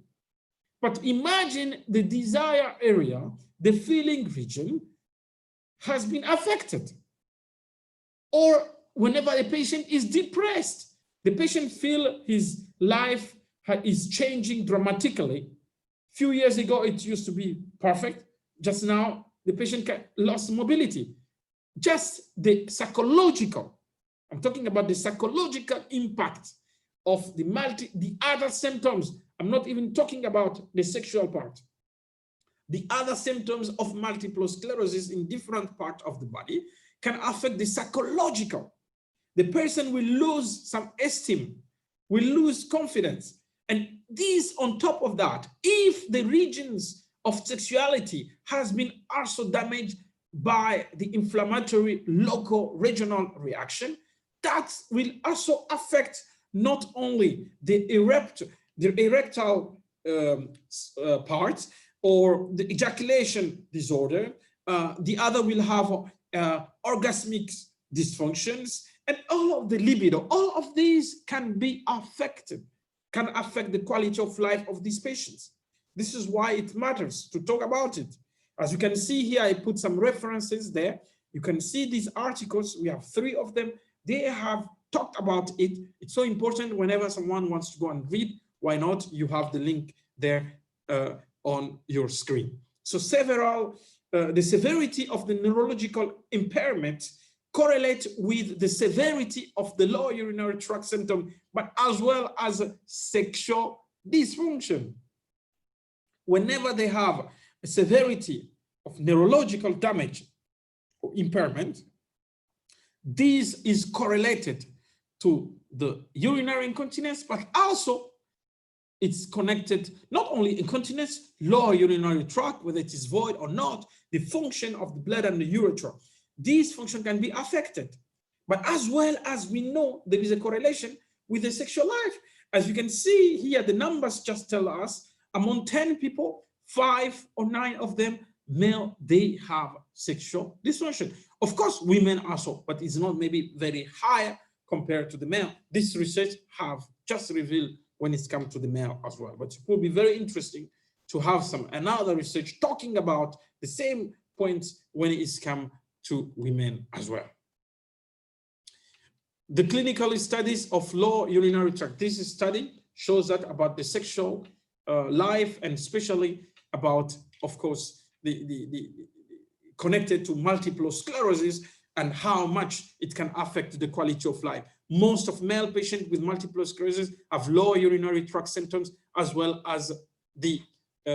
But imagine the desire area, the feeling region has been affected. Or whenever a patient is depressed, the patient feels his life is changing dramatically. A few years ago, it used to be perfect. Just now, the patient lost mobility. Just the psychological, I'm talking about the psychological impact of the other symptoms. I'm not even talking about the sexual part. The other symptoms of multiple sclerosis in different parts of the body can affect the psychological. The person will lose some esteem, will lose confidence. And this on top of that, if the regions of sexuality has been also damaged by the inflammatory local regional reaction, that will also affect not only the erectile parts or the ejaculation disorder, the other will have orgasmic dysfunctions, and all of the libido. All of these can be affected, can affect the quality of life of these patients. This is why it matters to talk about it. As you can see here, I put some references there. You can see these articles. We have 3 of them. They have talked about it. It's so important whenever someone wants to go and read, why not? You have the link there on your screen. So the severity of the neurological impairment correlate with the severity of the lower urinary tract symptom, but as well as sexual dysfunction. Whenever they have a severity of neurological damage or impairment, this is correlated to the urinary incontinence, but also it's connected not only incontinence, lower urinary tract, whether it is void or not, the function of the bladder and the urethra. These functions can be affected. But as well as we know, there is a correlation with the sexual life. As you can see here, the numbers just tell us among 10 people, 5 or 9 of them male, they have sexual dysfunction. Of course, women also, but it's not maybe very high compared to the male. This research have just revealed when it's come to the male as well. But it will be very interesting to have another research talking about the same points when it's come to women as well. The clinical studies of lower urinary tract. This study shows that about the sexual life, and especially about, of course, the connected to multiple sclerosis and how much it can affect the quality of life. Most of male patients with multiple sclerosis have lower urinary tract symptoms as well as the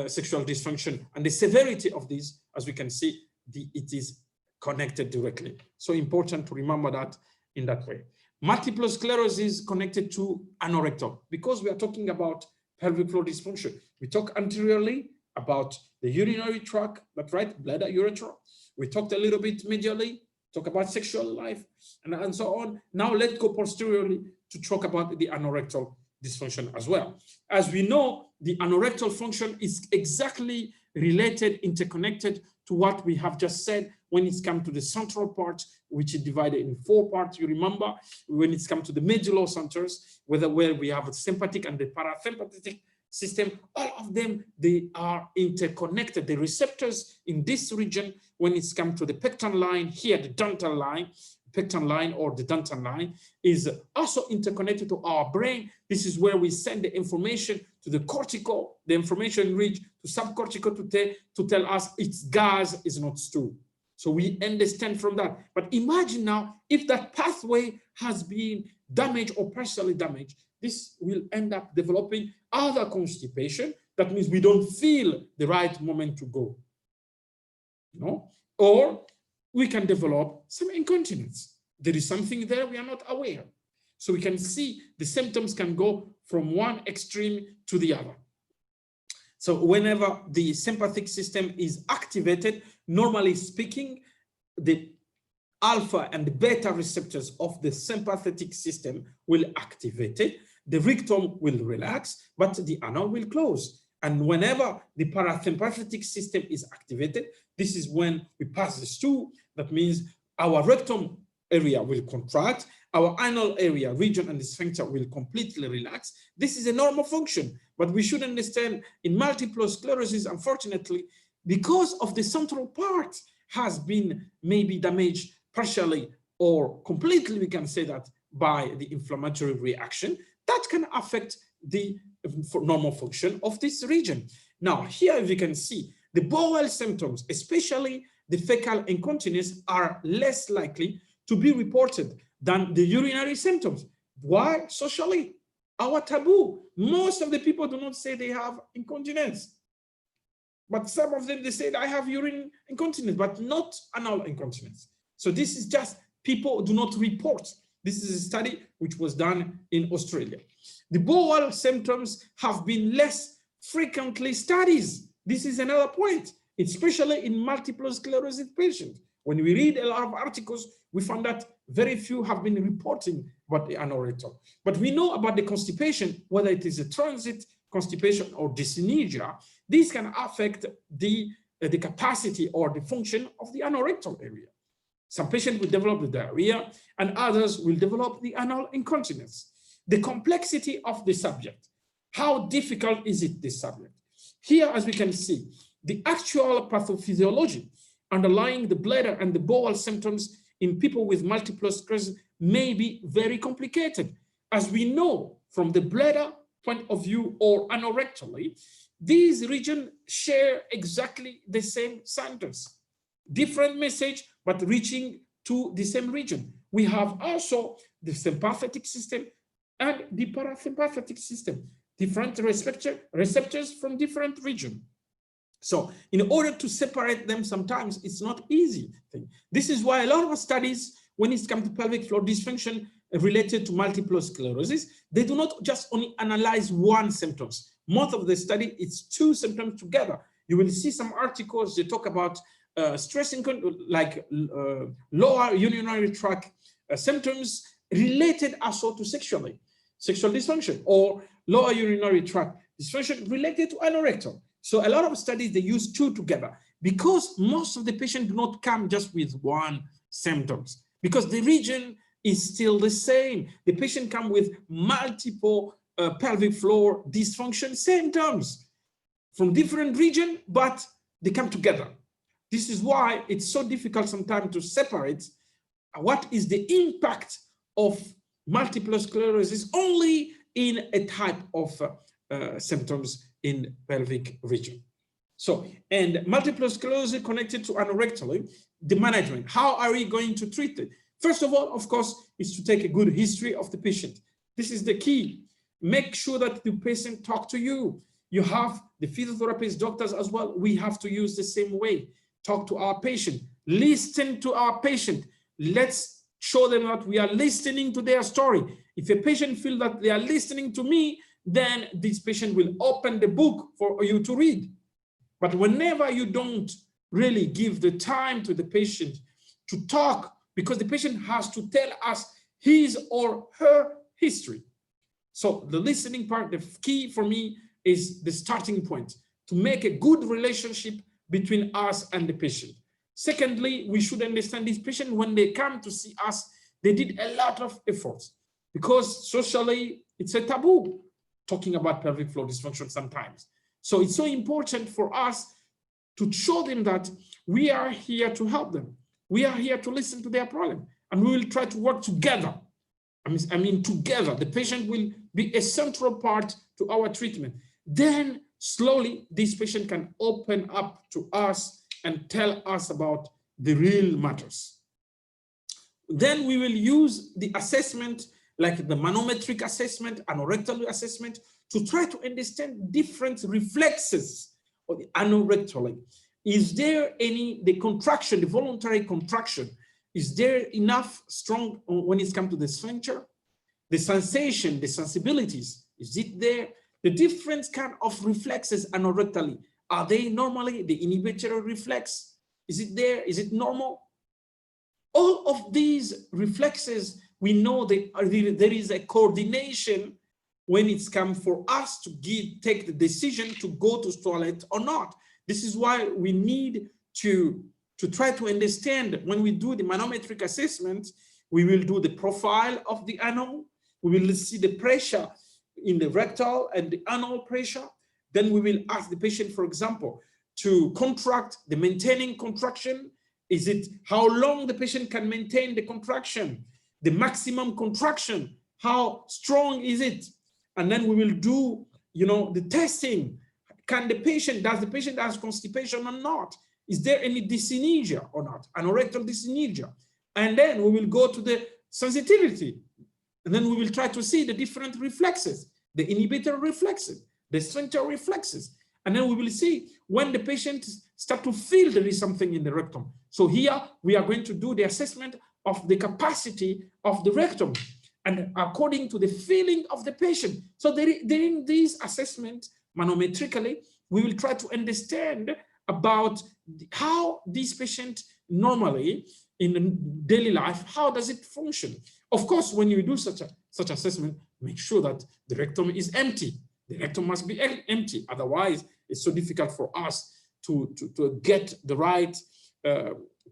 sexual dysfunction. And the severity of these, as we can see, it is connected directly. So important to remember that in that way. Multiple sclerosis connected to anorectal, because we are talking about pelvic floor dysfunction. We talk anteriorly about the urinary tract, that's right, bladder, urethra. We talked a little bit medially, talk about sexual life, and so on. Now let's go posteriorly to talk about the anorectal dysfunction as well. As we know, the anorectal function is exactly related, interconnected to what we have just said when it's come to the central part, which is divided in 4 parts. You remember when it's come to the medullary centers, where we have a sympathetic and the parasympathetic system, all of them, they are interconnected. The receptors in this region, when it's come to the pecten line here, the dental line, pecten line or the dental line, is also interconnected to our brain. This is where we send the information to the cortical, the information reach to subcortical to tell us it's gas, is not stool. So we understand from that. But imagine now, if that pathway has been damaged or partially damaged, this will end up developing other constipation, That means we don't feel the right moment to go. Or we can develop some incontinence. There is something there we are not aware. So we can see the symptoms can go from one extreme to the other. So whenever the sympathetic system is activated, normally speaking, the alpha and the beta receptors of the sympathetic system will activate it. The rectum will relax, but the anal will close. And whenever the parasympathetic system is activated, this is when we pass this two. That means our rectum area will contract, our anal area, region, and the sphincter will completely relax. This is a normal function, but we should understand in multiple sclerosis, unfortunately, because of the central part has been maybe damaged partially or completely, we can say that, by the inflammatory reaction, that can affect the normal function of this region. Now, here we can see the bowel symptoms, especially the fecal incontinence, are less likely to be reported than the urinary symptoms. Why? Socially, our taboo. Most of the people do not say they have incontinence. But some of them, they say, I have urine incontinence, but not anal incontinence. So this is just people do not report. This is a study which was done in Australia. The bowel symptoms have been less frequently studied. This is another point, especially in multiple sclerosis patients. When we read a lot of articles, we found that very few have been reporting about the anorectal. But we know about the constipation, whether it is a transit constipation or dyssynergia. These can affect the capacity or the function of the anorectal area. Some patients will develop the diarrhea and others will develop the anal incontinence. The complexity of the subject. How difficult is it, this subject? Here, as we can see, the actual pathophysiology underlying the bladder and the bowel symptoms in people with multiple sclerosis may be very complicated. As we know from the bladder point of view or anorectally, these regions share exactly the same symptoms. Different message, but reaching to the same region. We have also the sympathetic system and the parasympathetic system, different receptors from different regions. So in order to separate them, sometimes it's not easy thing. This is why a lot of studies, when it comes to pelvic floor dysfunction related to multiple sclerosis, they do not just only analyze one symptoms. Most of the study, it's two symptoms together. You will see some articles, they talk about stress like lower urinary tract symptoms related also to sexual dysfunction, or lower urinary tract dysfunction related to anorectal. So a lot of studies, they use two together because most of the patients do not come just with one symptoms because the region is still the same. The patient come with multiple pelvic floor dysfunction symptoms from different region, but they come together. This is why it's so difficult sometimes to separate what is the impact of multiple sclerosis only in a type of symptoms in pelvic region. So, and multiple sclerosis connected to anorectally, the management, how are we going to treat it? First of all, of course, is to take a good history of the patient. This is the key. Make sure that the patient talk to you. You have the physiotherapist, doctors as well. We have to use the same way. Talk to our patient, listen to our patient. Let's show them that we are listening to their story. If a patient feels that they are listening to me, then this patient will open the book for you to read. But whenever you don't really give the time to the patient to talk, because the patient has to tell us his or her history. So the listening part, the key for me is the starting point to make a good relationship between us and the patient. Secondly, we should understand this patient, when they come to see us, they did a lot of efforts because socially it's a taboo talking about pelvic floor dysfunction sometimes. So it's so important for us to show them that we are here to help them. We are here to listen to their problem and we will try to work together. I mean together. The patient will be a central part to our treatment. Then slowly this patient can open up to us and tell us about the real matters. Then we will use the assessment like the manometric assessment, anorectal assessment, to try to understand different reflexes of the anorectally. Is there the contraction, the voluntary contraction, is there enough strong when it's come to the sphincter? The sensation, the sensibilities, is it there? The different kind of reflexes anorectally, are they normally the inhibitory reflex? Is it there? Is it normal? All of these reflexes, we know that there is a coordination when it's come for us to take the decision to go to toilet or not. This is why we need to try to understand when we do the manometric assessment, we will do the profile of the anal, we will see the pressure in the rectal and the anal pressure. Then we will ask the patient, for example, to contract the maintaining contraction. Is it how long the patient can maintain the contraction? The maximum contraction, how strong is it? And then we will do, the testing. Does the patient have constipation or not? Is there any dyskinesia or not? Anorectal dyskinesia. And then we will go to the sensitivity. And then we will try to see the different reflexes, the inhibitory reflexes, the sphincter reflexes. And then we will see when the patient start to feel there is something in the rectum. So here we are going to do the assessment of the capacity of the rectum and according to the feeling of the patient. So during this assessment, manometrically, we will try to understand about how this patient normally in daily life, how does it function? Of course, when you do such assessment, make sure that the rectum is empty. The rectum must be empty. Otherwise, it's so difficult for us to get the right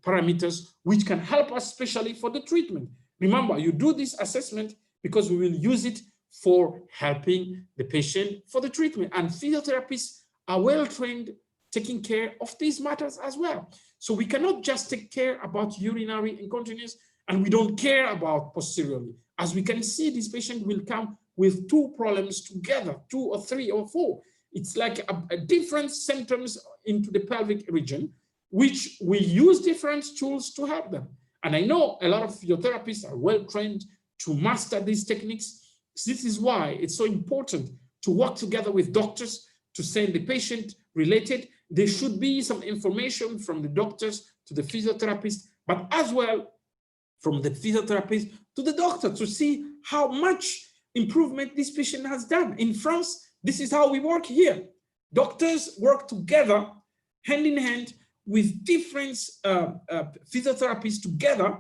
parameters which can help us, especially for the treatment. Remember, you do this assessment because we will use it for helping the patient for the treatment. And physiotherapists are well trained taking care of these matters as well. So we cannot just take care about urinary incontinence and we don't care about posteriorly. As we can see, this patient will come with two problems together, 2 or 3 or 4. It's like a different symptoms into the pelvic region, which we use different tools to help them. And I know a lot of physiotherapists are well trained to master these techniques. This is why it's so important to work together with doctors to send the patient related. There should be some information from the doctors to the physiotherapist, but as well from the physiotherapist to the doctor to see how much improvement this patient has done. In France, this is how we work here. Doctors work together, hand in hand, with different physiotherapists together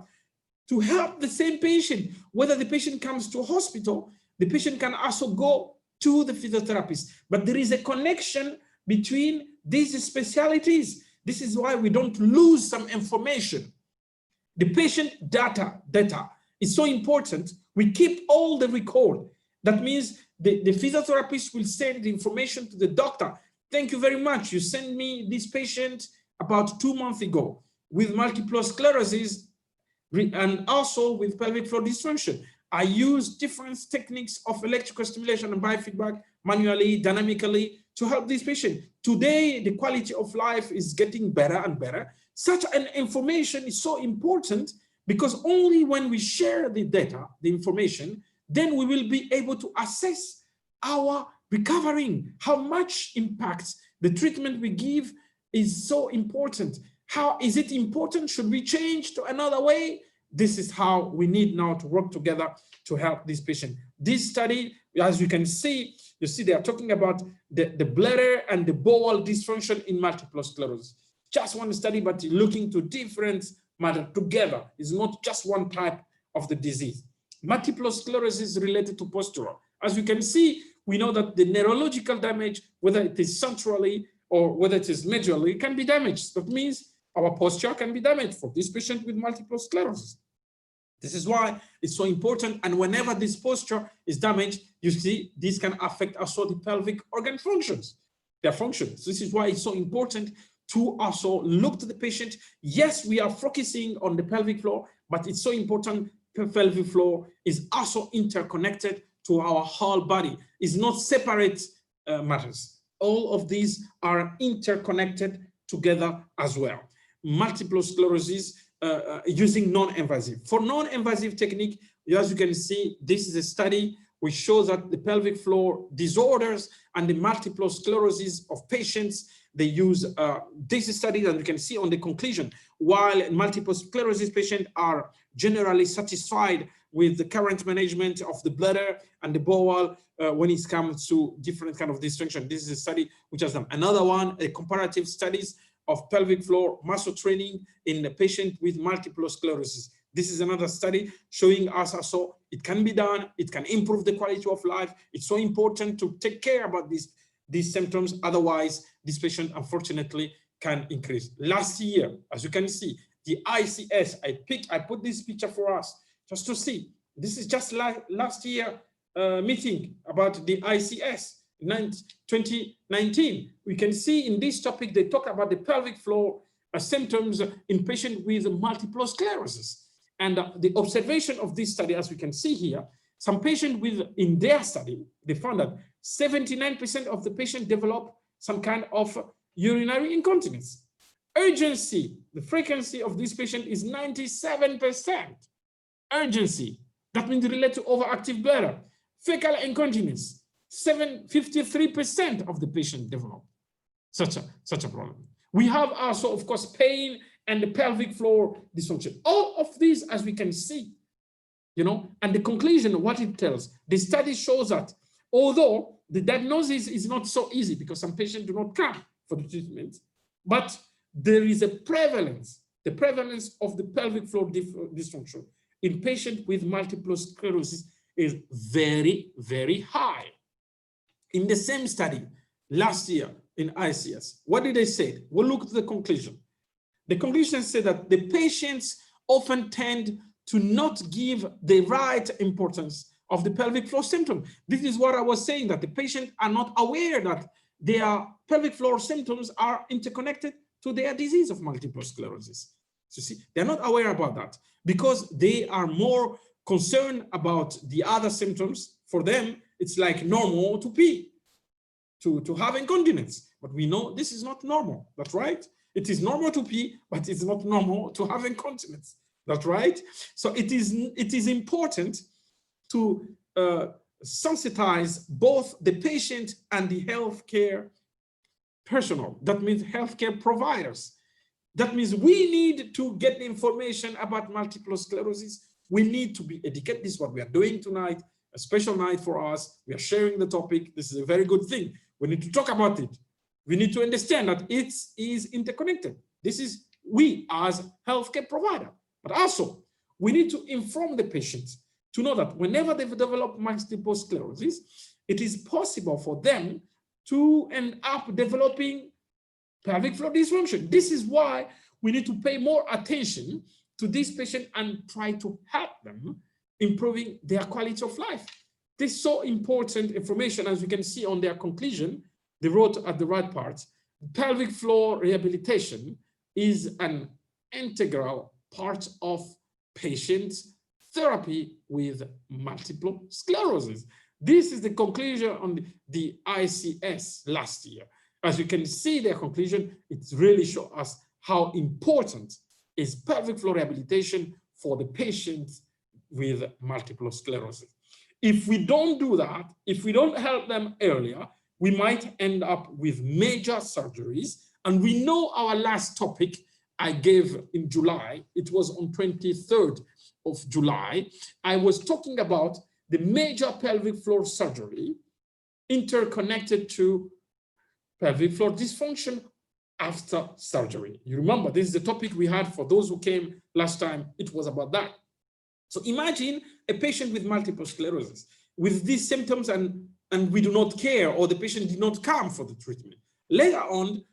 to help the same patient. Whether the patient comes to a hospital, the patient can also go to the physiotherapist. But there is a connection between these specialties. This is why we don't lose some information. The patient data is so important. We keep all the record. That means the physiotherapist will send the information to the doctor. Thank you very much. You sent me this patient about 2 months ago with multiple sclerosis and also with pelvic floor dysfunction. I use different techniques of electrical stimulation and biofeedback, manually, dynamically, to help this patient. Today, the quality of life is getting better and better. Such an information is so important because only when we share the data, the information, then we will be able to assess our recovering, how much impact the treatment we give is so important. How is it important? Should we change to another way? This is how we need now to work together to help this patient. This study, as you can see, they are talking about the bladder and the bowel dysfunction in multiple sclerosis. Just one study, but looking to different matter together. It's not just one type of the disease. Multiple sclerosis is related to postural. As you can see, we know that the neurological damage, whether it is centrally or whether it is medially, can be damaged. That means our posture can be damaged for this patient with multiple sclerosis. This is why it's so important. And whenever this posture is damaged, you see, this can affect also the pelvic organ functions, their functions. This is why it's so important to also look to the patient. Yes, we are focusing on the pelvic floor, but it's so important. The pelvic floor is also interconnected to our whole body. It's not separate matters. All of these are interconnected together as well. Multiple sclerosis using non-invasive. For non-invasive technique, as you can see, this is a study which shows that the pelvic floor disorders and the multiple sclerosis of patients, they use this study, and you can see on the conclusion, while multiple sclerosis patients are generally satisfied with the current management of the bladder and the bowel when it comes to different kind of dysfunction. This is a study which has done. Another one, a comparative studies of pelvic floor muscle training in a patient with multiple sclerosis. This is another study showing us also it can be done, it can improve the quality of life. It's so important to take care about these symptoms, otherwise this patient unfortunately can increase. Last year, as you can see, the ICS, I put this picture for us just to see. This is just like last year meeting about the ICS. 2019, we can see in this topic, they talk about the pelvic floor symptoms in patients with multiple sclerosis. And the observation of this study, as we can see here, some patients in their study, they found that 79% of the patients develop some kind of urinary incontinence. Urgency, the frequency of this patient is 97%. Urgency, that means related to overactive bladder. Fecal incontinence, 53% of the patient develop such a problem. We have also, of course, pain and the pelvic floor dysfunction. All of these, as we can see, and the conclusion, what it tells, the study shows that although the diagnosis is not so easy because some patients do not come for the treatment, but there is a prevalence, the prevalence of the pelvic floor dysfunction in patients with multiple sclerosis is very, very high. In the same study last year in ICS, what did they say? We'll look at the conclusion. The conclusion said that the patients often tend to not give the right importance of the pelvic floor symptom. This is what I was saying, that the patients are not aware that their pelvic floor symptoms are interconnected to their disease of multiple sclerosis. So see, they're not aware about that because they are more concerned about the other symptoms. For them, it's like normal to pee, to have incontinence. But we know this is not normal. That's right. It is normal to pee, but it's not normal to have incontinence. That's right. So it is important to sensitize both the patient and the healthcare personnel. That means healthcare providers. That means we need to get the information about multiple sclerosis. We need to be educated. This is what we are doing tonight, a special night for us. We are sharing the topic. This is a very good thing. We need to talk about it. We need to understand that it is interconnected. This is we as healthcare provider, but also we need to inform the patients to know that whenever they develop multiple sclerosis, it is possible for them to end up developing pelvic floor dysfunction. This is why we need to pay more attention to this patient and try to help them improving their quality of life. This is so important information, as you can see on their conclusion. They wrote at the right part, pelvic floor rehabilitation is an integral part of patient therapy with multiple sclerosis. This is the conclusion on the ICS last year. As you can see their conclusion, it really shows us how important is pelvic floor rehabilitation for the patients with multiple sclerosis. If we don't do that, if we don't help them earlier, we might end up with major surgeries. And we know our last topic I gave in July, it was on 23rd of July. I was talking about the major pelvic floor surgery interconnected to pelvic floor dysfunction after surgery. You remember, this is the topic we had for those who came last time. It was about that. So imagine a patient with multiple sclerosis with these symptoms and we do not care, or the patient did not come for the treatment. Later on,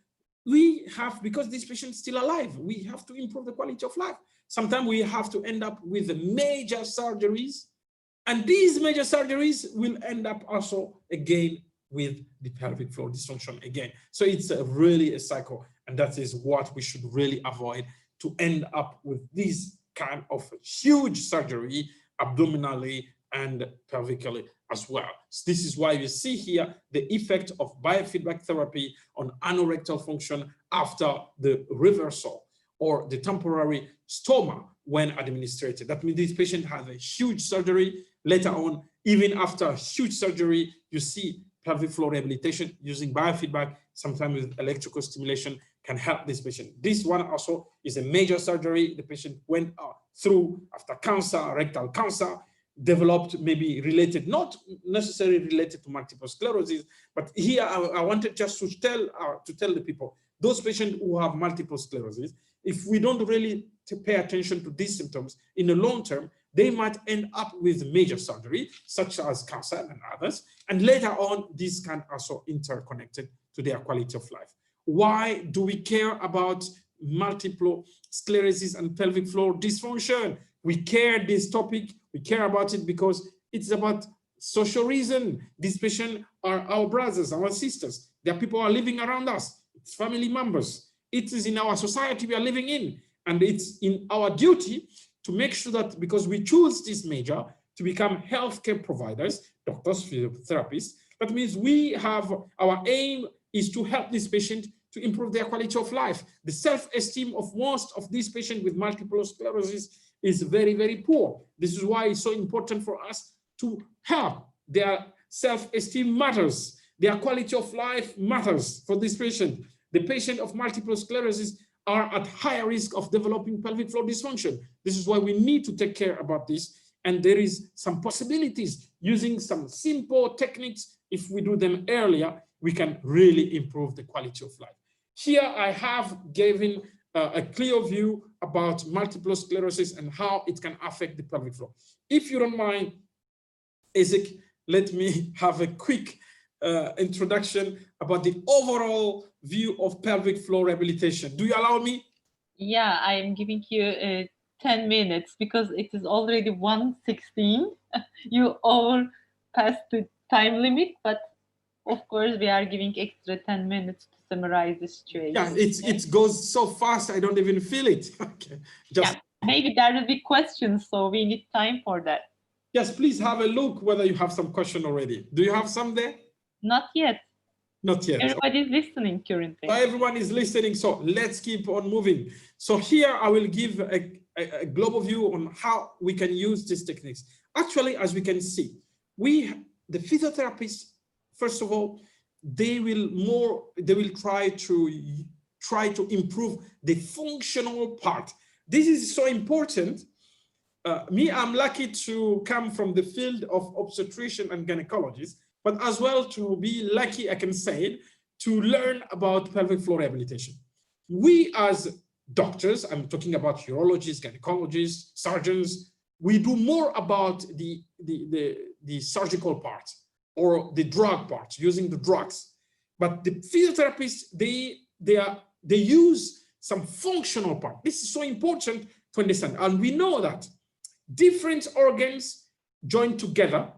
we have, because this patient is still alive, we have to improve the quality of life. Sometimes we have to end up with major surgeries, and these major surgeries will end up also again with the pelvic floor dysfunction again. So it's really a cycle, and that is what we should really avoid, to end up with this kind of huge surgery abdominally and pelvically as well. So this is why you see here the effect of biofeedback therapy on anorectal function after the reversal or the temporary stoma, when administered. That means this patient has a huge surgery. Later on, even after a huge surgery, you see pelvic floor rehabilitation using biofeedback, sometimes with electrical stimulation, can help this patient. This one also is a major surgery the patient went through after cancer, rectal cancer, developed, maybe related, not necessarily related to multiple sclerosis, but here I wanted just to tell the people, those patients who have multiple sclerosis, if we don't really pay attention to these symptoms in the long term, they might end up with major surgery, such as cancer and others. And later on, these can also interconnected to their quality of life. Why do we care about multiple sclerosis and pelvic floor dysfunction? We care this topic, we care about it because it's about social reason. These patients are our brothers, our sisters. They are people who are living around us. It's family members. It is in our society we are living in. And it's in our duty to make sure that, because we choose this major to become healthcare providers, doctors, physiotherapists, that means we have, our aim is to help this patient to improve their quality of life. The self-esteem of most of these patients with multiple sclerosis is very, very poor. This is why it's so important for us to help. Their self-esteem matters. Their quality of life matters for this patient. The patient of multiple sclerosis are at higher risk of developing pelvic floor dysfunction. This is why we need to take care about this. And there is some possibilities using some simple techniques. If we do them earlier, we can really improve the quality of life. Here I have given a clear view about multiple sclerosis and how it can affect the pelvic floor. If you don't mind, Isaac, let me have a quick introduction about the overall view of pelvic floor rehabilitation. Do you allow me? Yeah, I'm giving you 10 minutes because it is already 1:16. You overpassed the time limit, but of course we are giving extra 10 minutes to summarize the situation. Yeah, it goes so fast, I don't even feel it. Okay, just yeah, maybe there will be questions, so we need time for that. Yes, please have a look whether you have some question already. Do you have some there? Not yet. Not yet. Everybody is listening currently. So everyone is listening, so let's keep on moving. So here I will give a global view on how we can use these techniques. Actually, as we can see, the physiotherapists, first of all, they will try to improve the functional part. This is so important. I'm lucky to come from the field of obstetrician and gynecologist, but as well to be lucky, I can say it, to learn about pelvic floor rehabilitation. We as doctors, I'm talking about urologists, gynecologists, surgeons, we do more about the surgical part or the drug part, using the drugs. But the physiotherapists, they use some functional part. This is so important to understand. And we know that different organs join together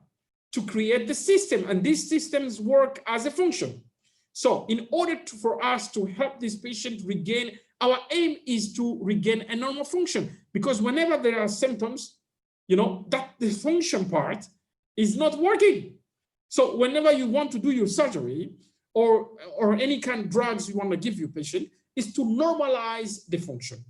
to create the system, and these systems work as a function. So in order for us to help this patient regain, our aim is to regain a normal function, because whenever there are symptoms, you know, that the function part is not working. So whenever you want to do your surgery or any kind of drugs you want to give your patient, is to normalize the function.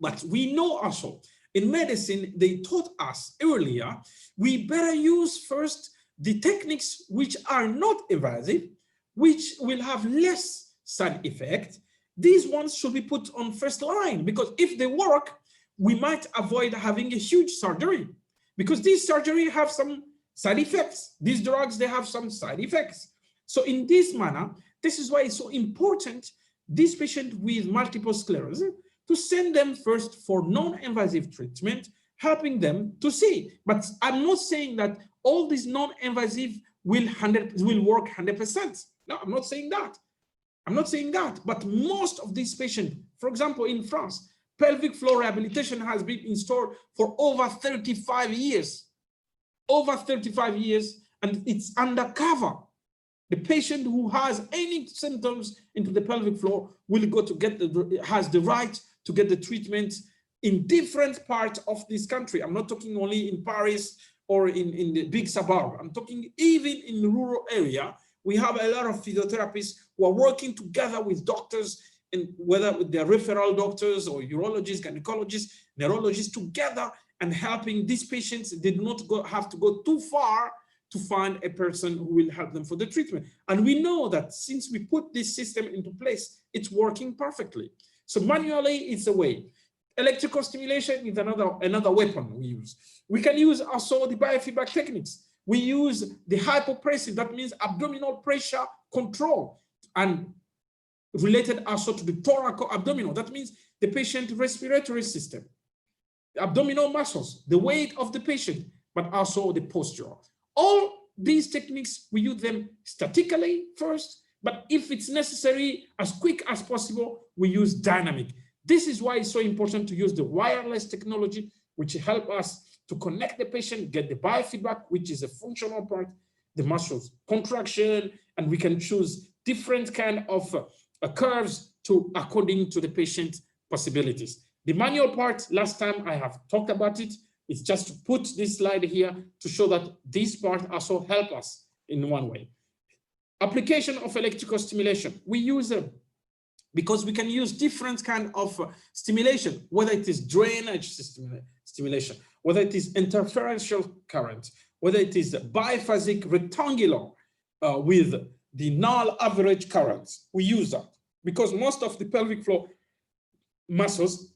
But we know also in medicine, they taught us earlier, we better use first the techniques which are not invasive, which will have less side effect. These ones should be put on first line, because if they work, we might avoid having a huge surgery, because these surgery have some side effects. These drugs, they have some side effects. So in this manner, this is why it's so important, this patient with multiple sclerosis, to send them first for non-invasive treatment, helping them to see. But I'm not saying that all these non-invasive will work 100%. No, I'm not saying that. I'm not saying that. But most of these patients, for example, in France, pelvic floor rehabilitation has been installed for over 35 years. Over 35 years, and it's undercover. The patient who has any symptoms into the pelvic floor will go to has the right to get the treatment in different parts of this country. I'm not talking only in Paris or in the big suburb. I'm talking even in the rural area. We have a lot of physiotherapists who are working together with doctors and whether with their referral doctors or urologists, gynecologists, neurologists together and helping these patients. They do not have to go too far to find a person who will help them for the treatment. And we know that since we put this system into place, it's working perfectly. So manually, it's a way. Electrical stimulation is another weapon we use. We can use also the biofeedback techniques. We use the hypopressive, that means abdominal pressure control, and related also to the thoraco-abdominal. That means the patient respiratory system, the abdominal muscles, the weight of the patient, but also the posture. All these techniques, we use them statically first, but if it's necessary, as quick as possible, we use dynamic. This is why it's so important to use the wireless technology, which help us to connect the patient, get the biofeedback, which is a functional part, the muscles contraction, and we can choose different kind of curves according to the patient's possibilities. The manual part, last time I have talked about it. It's just to put this slide here to show that this part also help us in one way. Application of electrical stimulation. We use because we can use different kind of stimulation, whether it is drainage stimulation, whether it is interferential current, whether it is biphasic rectangular with the null average currents. We use that because most of the pelvic floor muscles,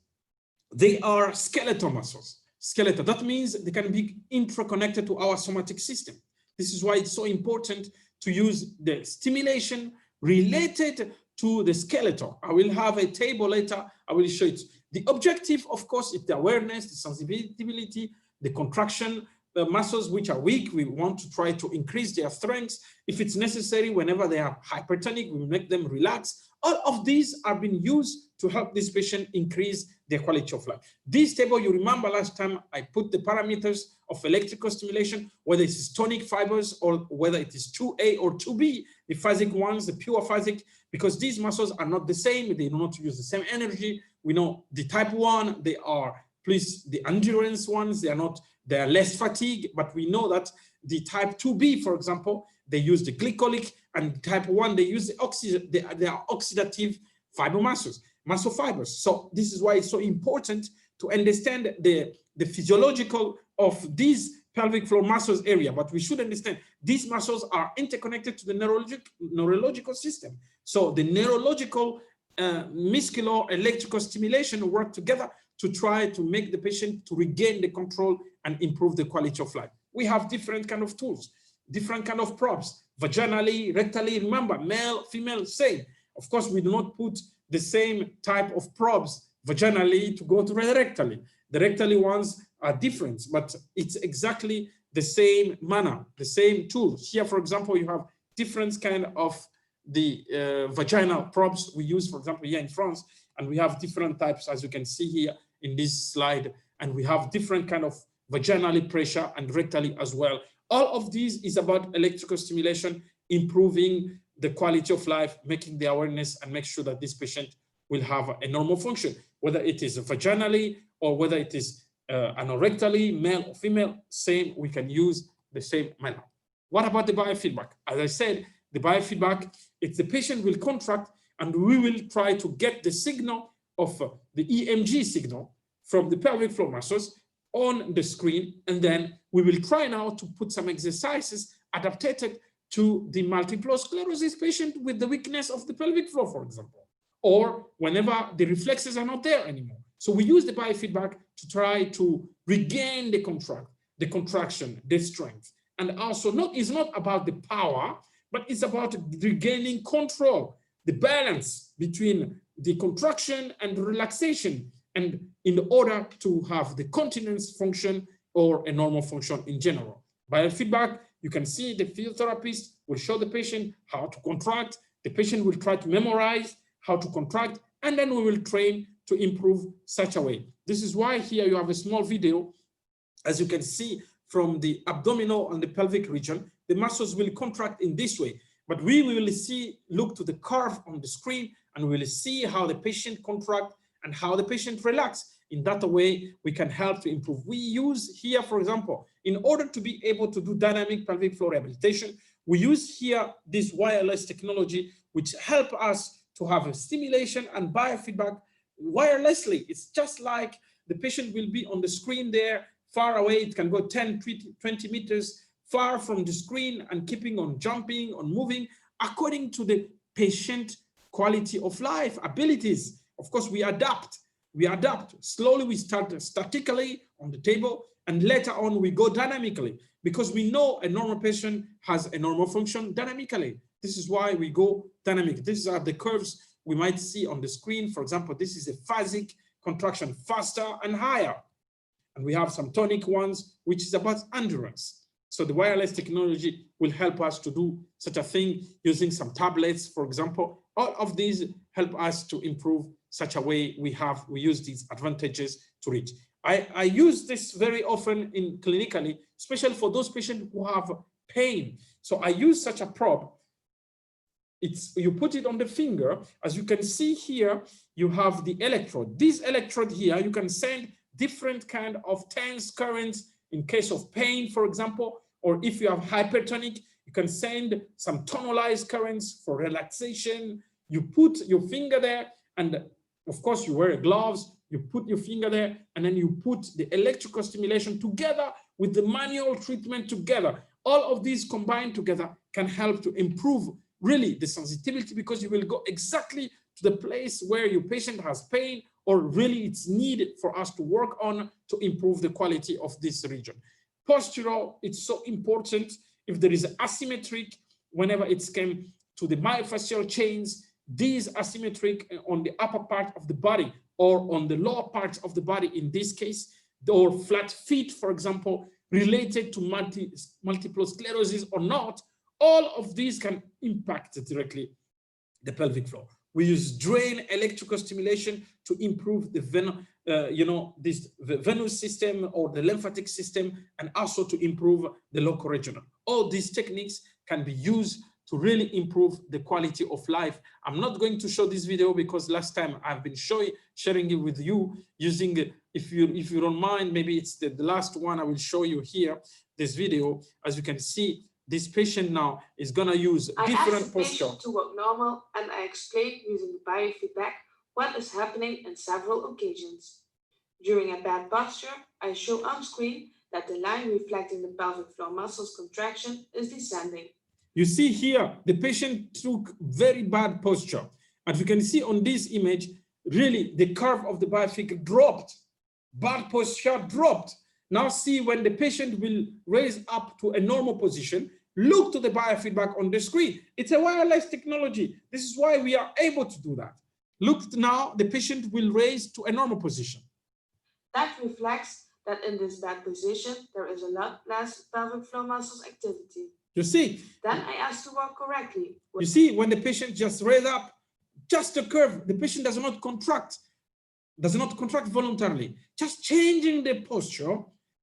they are skeletal muscles. Skeletal, that means they can be interconnected to our somatic system. This is why it's so important to use the stimulation related to the skeletal. I will have a table later, I will show it. The objective, of course, is the awareness, the sensibility, the contraction, the muscles which are weak, we want to try to increase their strength. If it's necessary, whenever they are hypertonic, we make them relax. All of these are being used to help this patient increase their quality of life. This table, you remember last time I put the parameters of electrical stimulation, whether it's tonic fibers or whether it is 2A or 2B, the phasic ones, the pure phasic, because these muscles are not the same. They do not use the same energy. We know the type 1, they are, please, the endurance ones, they are less fatigue, but we know that the type 2B, for example, they use the glycolic, and type 1, they use the they are oxidative fiber muscle fibers. So this is why it's so important to understand the physiological of these pelvic floor muscles area, but we should understand these muscles are interconnected to the neurological system. So the neurological, muscular, electrical stimulation work together to try to make the patient to regain the control and improve the quality of life. We have different kind of tools, different kind of probes, vaginally, rectally, remember, male, female, same. Of course, we do not put the same type of probes vaginally to go to rectally. The rectally ones are different, but it's exactly the same manner, the same tool. Here, for example, you have different kind of the vaginal probes we use, for example, here in France, and we have different types, as you can see here in this slide, and we have different kind of vaginally pressure and rectally as well. All of these is about electrical stimulation, improving the quality of life, making the awareness, and make sure that this patient will have a normal function, whether it is vaginally or whether it is anorectally, male or female, same, we can use the same manner. What about the biofeedback? As I said, the biofeedback, it's the patient will contract and we will try to get the signal of the EMG signal from the pelvic floor muscles on the screen, and then we will try now to put some exercises adapted to the multiple sclerosis patient with the weakness of the pelvic floor, for example, or whenever the reflexes are not there anymore. So we use the biofeedback to try to regain the contraction, the strength. And also it's not about the power, but it's about regaining control, the balance between the contraction and relaxation, and in order to have the continence function or a normal function in general. Biofeedback, you can see the physiotherapist will show the patient how to contract. The patient will try to memorize how to contract, and then we will train to improve such a way. This is why here you have a small video. As you can see from the abdominal and the pelvic region, the muscles will contract in this way. But we will look to the curve on the screen, and we will see how the patient contract and how the patient relax. In that way, we can help to improve. We use here, for example, in order to be able to do dynamic pelvic floor rehabilitation, we use here this wireless technology, which help us to have a stimulation and biofeedback wirelessly. It's just like the patient will be on the screen there, far away. It can go 10, 20 meters far from the screen and keeping on jumping, on moving, according to the patient quality of life, abilities. Of course, we adapt. We adapt. Slowly, we start statically on the table, and later on, we go dynamically, because we know a normal patient has a normal function dynamically. This is why we go dynamic. These are the curves we might see on the screen. For example, this is a phasic contraction, faster and higher. And we have some tonic ones, which is about endurance. So the wireless technology will help us to do such a thing using some tablets, for example. All of these help us to improve such a way we use these advantages to reach. I use this very often in clinically, especially for those patients who have pain. So I use such a probe. You put it on the finger. As you can see here, you have the electrode. This electrode here, you can send different kind of tense currents in case of pain, for example, or if you have hypertonic, you can send some tonalized currents for relaxation. You put your finger there, and of course you wear gloves, you put your finger there, and then you put the electrical stimulation together with the manual treatment together. All of these combined together can help to improve really the sensitivity, because you will go exactly to the place where your patient has pain, or really it's needed for us to work on to improve the quality of this region. Postural, it's so important. If there is asymmetric, whenever it's came to the myofascial chains, these asymmetric on the upper part of the body or on the lower part of the body in this case, or flat feet, for example, related to multiple sclerosis or not, all of these can impact directly the pelvic floor. We use drain electrical stimulation to improve the venous system or the lymphatic system, and also to improve the local regional. All these techniques can be used to really improve the quality of life. I'm not going to show this video because last time I've been sharing it with you using, if you don't mind, maybe it's the last one I will show you here, this video. As you can see, this patient now is going to use different posture. To work normal, and I explained using the biofeedback what is happening in several occasions. During a bad posture, I show on screen that the line reflecting the pelvic floor muscles contraction is descending. You see here, the patient took very bad posture. As you can see on this image, really the curve of the biofeedback dropped. Bad posture dropped. Now see, when the patient will raise up to a normal position, look to the biofeedback on the screen. It's a wireless technology. This is why we are able to do that. Look now, the patient will raise to a normal position. That reflects that in this bad position, there is a lot less pelvic floor muscles activity. You see? Then I asked to walk correctly. You see, when the patient just raise up, just a curve, the patient does not contract voluntarily. Just changing the posture,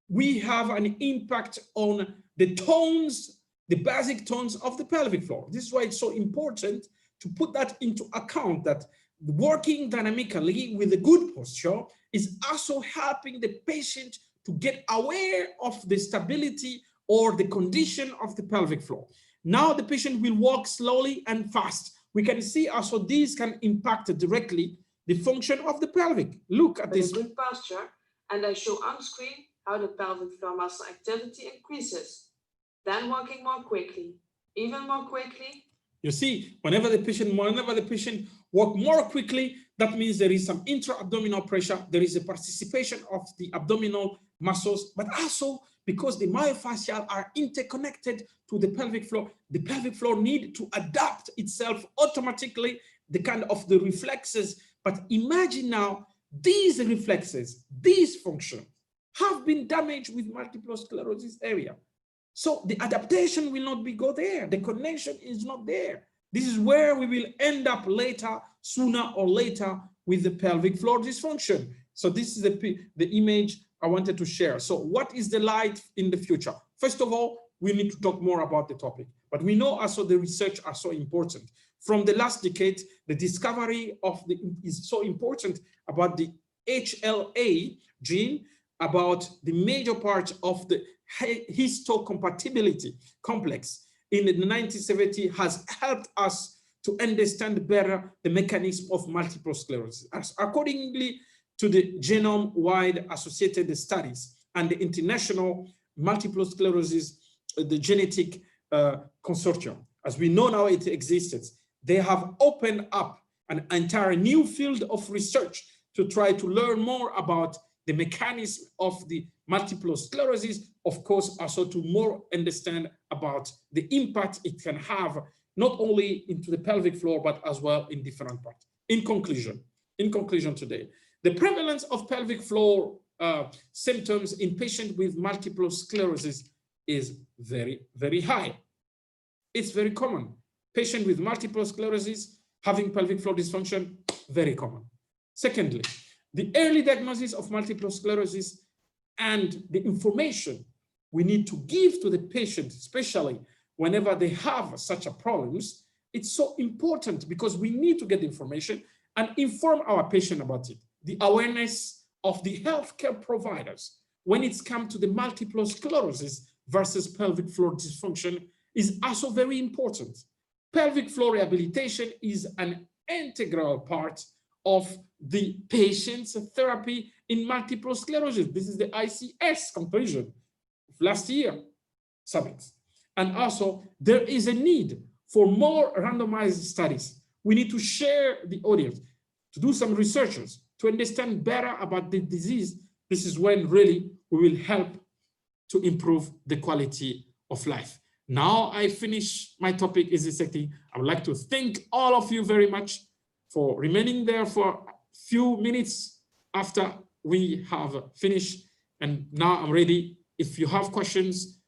we have an impact on the tones, the basic tones of the pelvic floor. This is why it's so important to put that into account, that working dynamically with a good posture is also helping the patient to get aware of the stability or the condition of the pelvic floor. Now the patient will walk slowly and fast. We can see also these can impact directly the function of the pelvic. Look at this. Good posture, and I show on screen how the pelvic floor muscle activity increases. Then walking more quickly, even more quickly. You see, whenever the patient walk more quickly, that means there is some intra-abdominal pressure. There is a participation of the abdominal muscles, but also because the myofascial are interconnected to the pelvic floor need to adapt itself automatically, the kind of the reflexes. But imagine now, these reflexes, these functions have been damaged with multiple sclerosis area. So the adaptation will not go there. The connection is not there. This is where we will end up later, sooner or later, with the pelvic floor dysfunction. So this is the image I wanted to share. So what is the light in the future? First of all, we need to talk more about the topic, but we know also the research are so important. From the last decade, the discovery of is so important about the HLA gene, about the major part of the histocompatibility complex in the 1970s has helped us to understand better the mechanism of multiple sclerosis. Accordingly to the genome-wide associated studies and the international multiple sclerosis, the genetic consortium, as we know now it exists, they have opened up an entire new field of research to try to learn more about the mechanism of the multiple sclerosis, of course, also to more understand about the impact it can have, not only into the pelvic floor, but as well in different parts. In conclusion today, the prevalence of pelvic floor symptoms in patients with multiple sclerosis is very, very high. It's very common. Patient with multiple sclerosis having pelvic floor dysfunction, very common. Secondly, the early diagnosis of multiple sclerosis and the information we need to give to the patient, especially whenever they have such a problems, it's so important because we need to get information and inform our patient about it. The awareness of the healthcare providers when it's come to the multiple sclerosis versus pelvic floor dysfunction is also very important. Pelvic floor rehabilitation is an integral part of the patient's therapy in multiple sclerosis. This is the ICS conclusion of last year summit. And also, there is a need for more randomized studies. We need to share the audience, to do some researches, to understand better about the disease. This is when really we will help to improve the quality of life. Now I finish my topic is dissecting. I would like to thank all of you very much for remaining there for a few minutes after we have finished. And now I'm ready. If you have questions,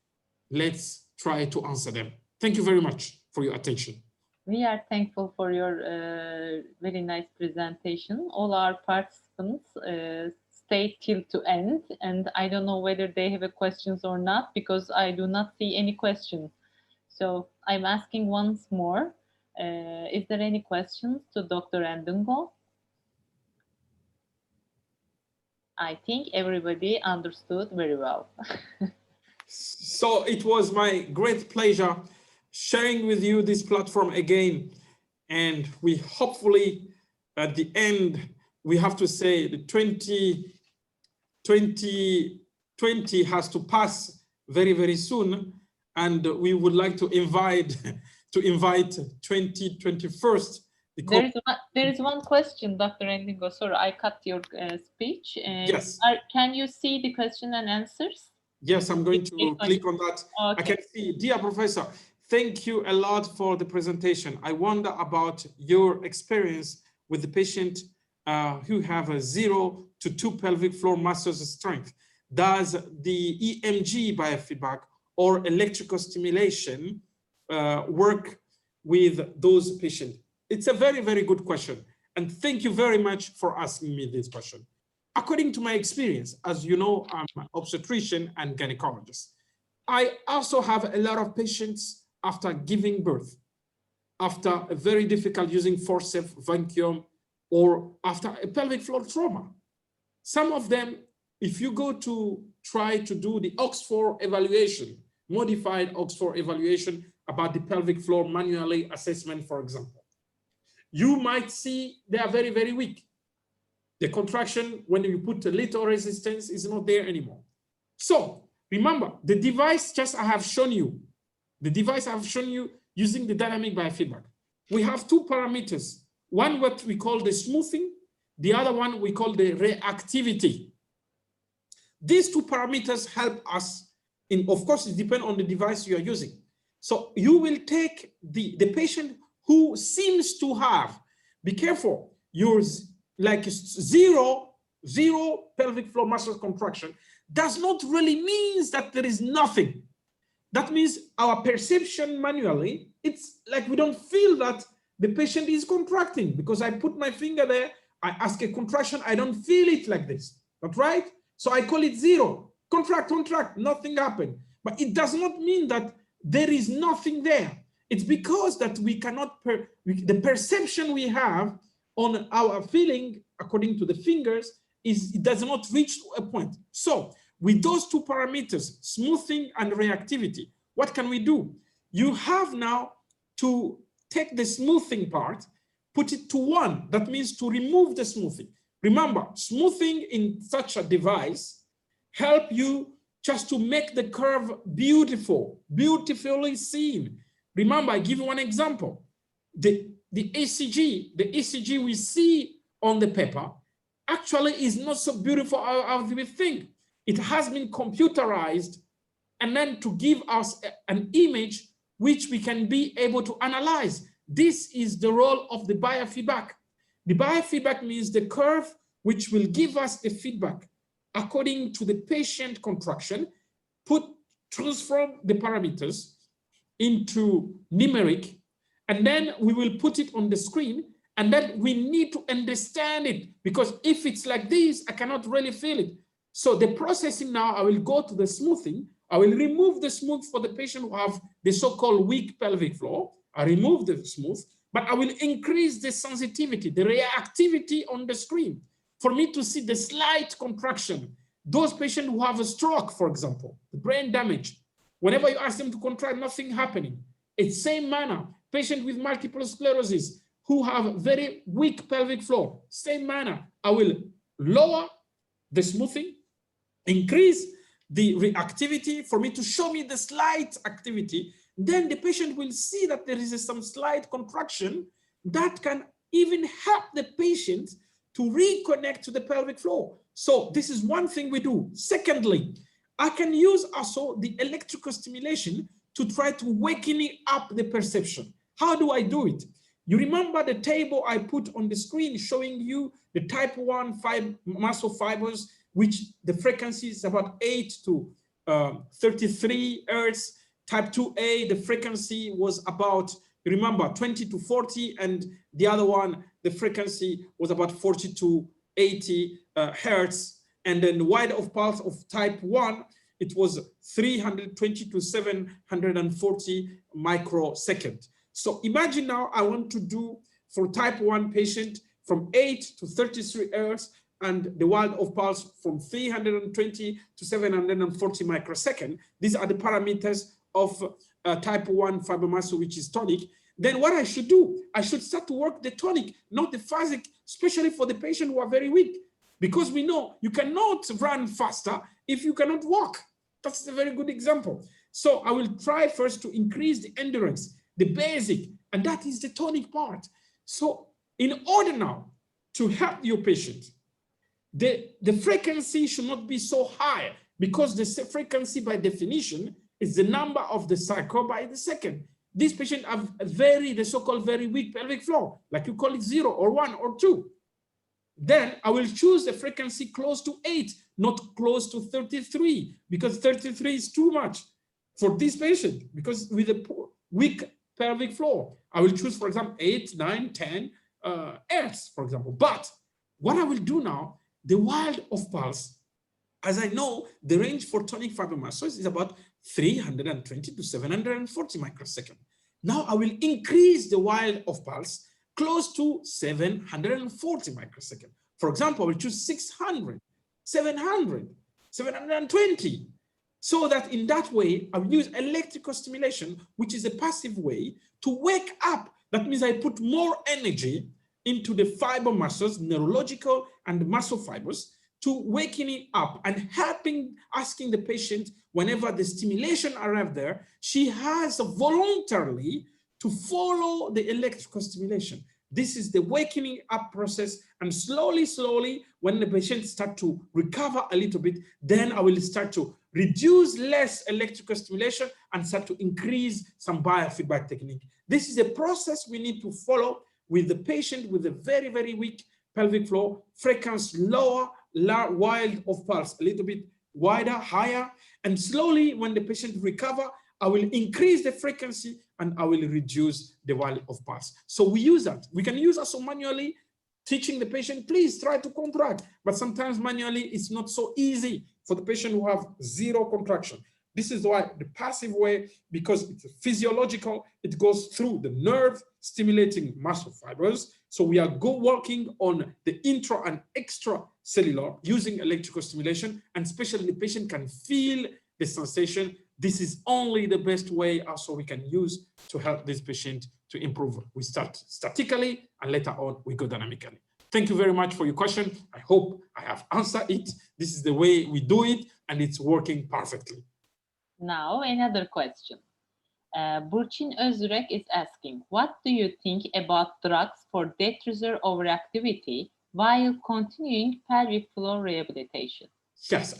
let's try to answer them. Thank you very much for your attention. We are thankful for your very nice presentation. All our participants stay till to end, and I don't know whether they have a questions or not because I do not see any question. So I'm asking once more, is there any questions to Dr. Ndungo? I think everybody understood very well. So it was my great pleasure sharing with you this platform again. And we hopefully at the end, we have to say the 2020 has to pass very, very soon. And we would like to invite 2021. There is one question, Dr. Ndungo. Sorry, I cut your speech. Yes. Can you see the question and answers? Yes, I'm going to click on that. Okay. I can see, dear professor, thank you a lot for the presentation. I wonder about your experience with the patient who have a 0 to 2 pelvic floor muscle strength. Does the EMG biofeedback or electrical stimulation work with those patients? It's a very, very good question. And thank you very much for asking me this question. According to my experience, as you know, I'm an obstetrician and gynecologist. I also have a lot of patients after giving birth, after a very difficult using forceps, vacuum, or after a pelvic floor trauma. Some of them, if you go to try to do the Oxford evaluation, modified Oxford evaluation about the pelvic floor manually assessment, for example, you might see they are very, very weak. The contraction, when you put a little resistance, is not there anymore. So remember, the device just I have shown you, the device I have shown you using the dynamic biofeedback. We have two parameters. One, what we call the smoothing. The other one we call the reactivity. These two parameters help us in, of course, it depends on the device you are using. So you will take the patient who seems to have, be careful, yours like zero pelvic floor muscle contraction does not really mean that there is nothing. That means our perception manually, it's like we don't feel that the patient is contracting because I put my finger there, I ask a contraction, I don't feel it like this, not right? So I call it 0, contract, nothing happened. But it does not mean that there is nothing there. It's because that we cannot, the perception we have on our feeling, according to the fingers, is it does not reach to a point. So with those two parameters, smoothing and reactivity, what can we do? You have now to take the smoothing part, put it to 1. That means to remove the smoothing. Remember, smoothing in such a device help you just to make the curve beautiful, beautifully seen. Remember, I give you one example. The ECG we see on the paper actually is not so beautiful as we think. It has been computerized and then to give us an image which we can be able to analyze. This is the role of the biofeedback. The biofeedback means the curve which will give us the feedback according to the patient contraction, transform the parameters into numeric, and then we will put it on the screen, and then we need to understand it, because if it's like this, I cannot really feel it. So the processing now, I will go to the smoothing. I will remove the smooth for the patient who have the so-called weak pelvic floor. I remove the smooth, but I will increase the sensitivity, the reactivity on the screen for me to see the slight contraction. Those patients who have a stroke, for example, the brain damage, whenever you ask them to contract, nothing happening. It's same manner. Patient with multiple sclerosis who have very weak pelvic floor, same manner. I will lower the smoothing, increase the reactivity for me to show me the slight activity. Then the patient will see that there is some slight contraction that can even help the patient to reconnect to the pelvic floor. So this is one thing we do. Secondly, I can use also the electrical stimulation to try to waken up the perception. How do I do it? You remember the table I put on the screen showing you the type 1 muscle fibers, which the frequency is about 8 to 33 hertz. Type 2A, the frequency was about, remember, 20 to 40, and the other one, the frequency was about 40 to 80 hertz. And then wide of pulse of type 1, it was 320 to 740 microsecond. So imagine now I want to do for type 1 patient from 8 to 33 hertz and the wide of pulse from 320 to 740 microsecond. These are the parameters of type 1 fiber muscle, which is tonic. Then what I should do, I should start to work the tonic, not the phasic, especially for the patient who are very weak, because we know you cannot run faster if you cannot walk. That's a very good example. So I will try first to increase the endurance, the basic, and that is the tonic part. So in order now to help your patient, the frequency should not be so high, because the frequency by definition is the number of the cycle by the second. These patients have the so-called very weak pelvic floor, like you call it 0 or 1 or 2. Then I will choose a frequency close to 8, not close to 33, because 33 is too much for this patient, because with a weak pelvic floor, I will choose, for example, 8, 9, 10 hertz, for example. But what I will do now, the wild of pulse, as I know, the range for tonic fiber muscles is about 320 to 740 microsecond. Now I will increase the wild of pulse close to 740 microsecond. For example, I will choose 600, 700, 720. So that in that way, I will use electrical stimulation, which is a passive way to wake up. That means I put more energy into the fiber muscles, neurological and muscle fibers, to waking it up and asking the patient, whenever the stimulation arrives there, she has voluntarily to follow the electrical stimulation. This is the waking up process, and slowly, when the patient starts to recover a little bit, then I will start to reduce less electrical stimulation and start to increase some biofeedback technique. This is a process we need to follow with the patient with a very, very weak pelvic floor, frequency lower, wild of pulse, a little bit wider, higher, and slowly when the patient recover, I will increase the frequency and I will reduce the wild of pulse. So we use that. We can use also manually, teaching the patient, please try to contract, but sometimes manually it's not so easy for the patient who have 0 contraction. This is why the passive way, because it's physiological, it goes through the nerve stimulating muscle fibers. So we are working on the intra and extracellular using electrical stimulation, and especially the patient can feel the sensation. This is only the best way also we can use to help this patient to improve. We start statically and later on we go dynamically. Thank you very much for your question. I hope I have answered it. This is the way we do it and it's working perfectly. Now another question. Burçin Özürek is asking, what do you think about drugs for detrusor overactivity while continuing pelvic floor rehabilitation? Yes,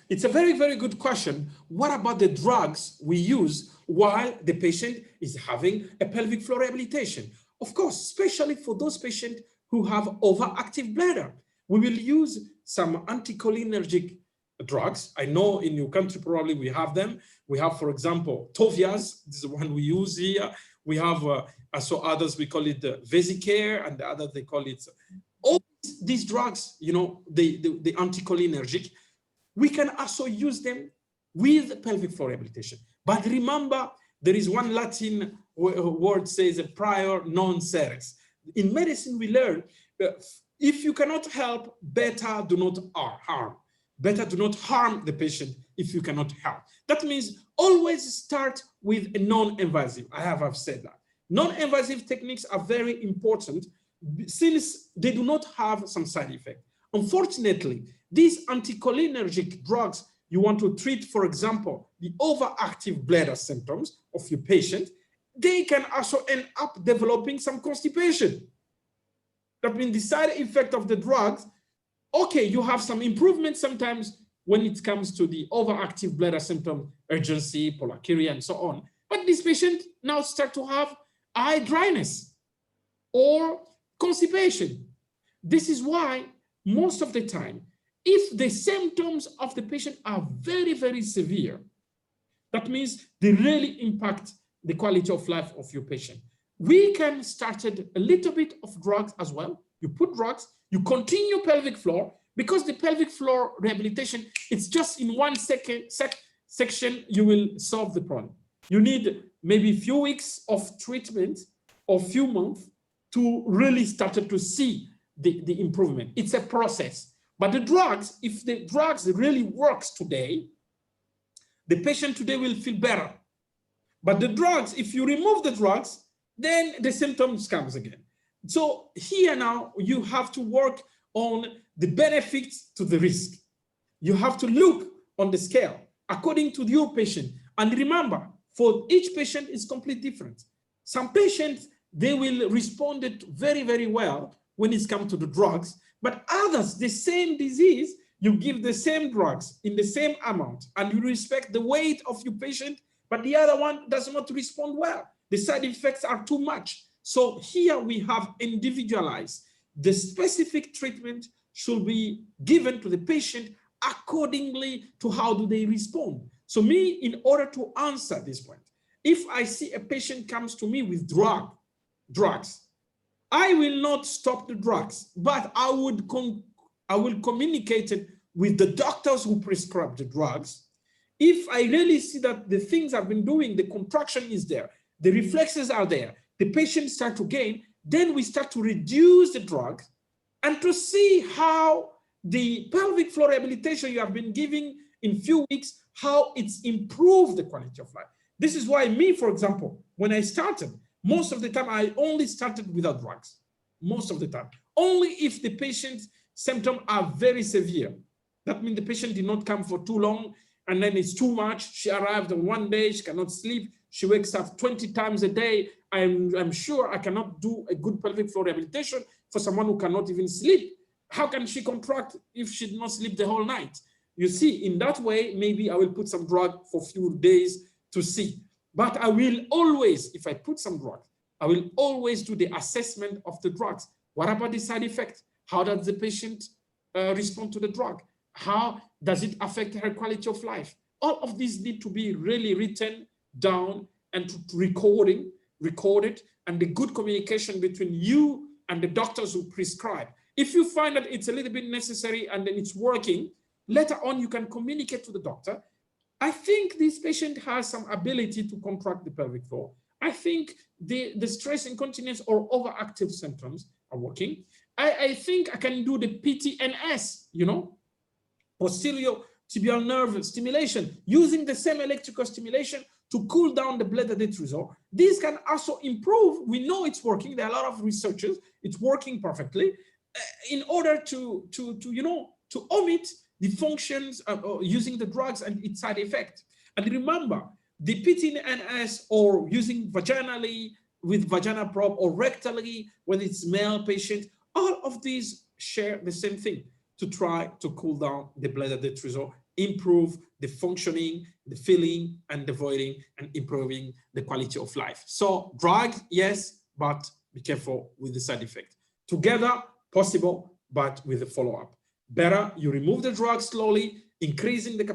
it's a very, very good question. What about the drugs we use while the patient is having a pelvic floor rehabilitation? Of course, especially for those patients who have overactive bladder. We will use some anticholinergic drugs. I know in your country probably we have them. We have, for example, Tovias. This is the one we use here. We have also others, we call it Vesicare, and the other they call it. All these drugs, you know, the anticholinergic, we can also use them with pelvic floor rehabilitation. But remember, there is one Latin word says prior non seres. In medicine, we learn if you cannot help, better do not harm. Better do not harm the patient if you cannot help. That means always start with a non-invasive. I have said that. Non-invasive techniques are very important since they do not have some side effect. Unfortunately, these anticholinergic drugs you want to treat, for example, the overactive bladder symptoms of your patient, they can also end up developing some constipation. That means the side effect of the drugs, okay, you have some improvement sometimes when it comes to the overactive bladder symptom, urgency, pollakiuria, and so on. But this patient now start to have eye dryness or constipation. This is why most of the time, if the symptoms of the patient are very, very severe, that means they really impact the quality of life of your patient. We can start a little bit of drugs as well. You put drugs, you continue pelvic floor, because the pelvic floor rehabilitation, it's just in one section, you will solve the problem. You need maybe a few weeks of treatment or few months to really start to see the improvement. It's a process. But the drugs, if the drugs really works today, the patient today will feel better. But the drugs, if you remove the drugs, then the symptoms comes again. So here now, you have to work on the benefits to the risk. You have to look on the scale according to your patient. And remember, for each patient is completely different. Some patients, they will respond very, very well when it comes to the drugs, but others, the same disease, you give the same drugs in the same amount and you respect the weight of your patient, but the other one does not respond well. The side effects are too much. So here we have individualized. The specific treatment should be given to the patient accordingly to how do they respond. So me, in order to answer this point, if I see a patient comes to me with drugs, I will not stop the drugs, but I will communicate it with the doctors who prescribe the drugs. If I really see that the things I've been doing, the contraction is there, the reflexes are there, the patient start to gain, then we start to reduce the drug and to see how the pelvic floor rehabilitation you have been giving in few weeks, how it's improved the quality of life. This is why me, for example, when I started, most of the time I only started without drugs, most of the time. Only if the patient's symptoms are very severe. That means the patient did not come for too long and then it's too much. She arrived on one day, she cannot sleep. She wakes up 20 times a day. I'm sure I cannot do a good pelvic floor rehabilitation for someone who cannot even sleep. How can she contract if she did not sleep the whole night? You see, in that way, maybe I will put some drug for a few days to see. But I will always, if I put some drug, I will always do the assessment of the drugs. What about the side effect? How does the patient respond to the drug? How does it affect her quality of life? All of these need to be really written down and recorded, and the good communication between you and the doctors who prescribe. If you find that it's a little bit necessary and then it's working, later on you can communicate to the doctor. I think this patient has some ability to contract the pelvic floor. I think the stress incontinence or overactive symptoms are working. I think I can do the PTNS, you know, posterior tibial nerve stimulation, using the same electrical stimulation to cool down the bladder detrusor. This can also improve. We know it's working. There are a lot of researchers. It's working perfectly in order to omit the functions of using the drugs and its side effect. And remember, the PTNS or using vaginally with vaginal probe or rectally when it's male patient, all of these share the same thing, to try to cool down the bladder detrusor, improve the functioning, the feeling, and the voiding, and improving the quality of life. So drug, yes, but be careful with the side effect. Together, possible, but with a follow-up. Better you remove the drug slowly, increasing the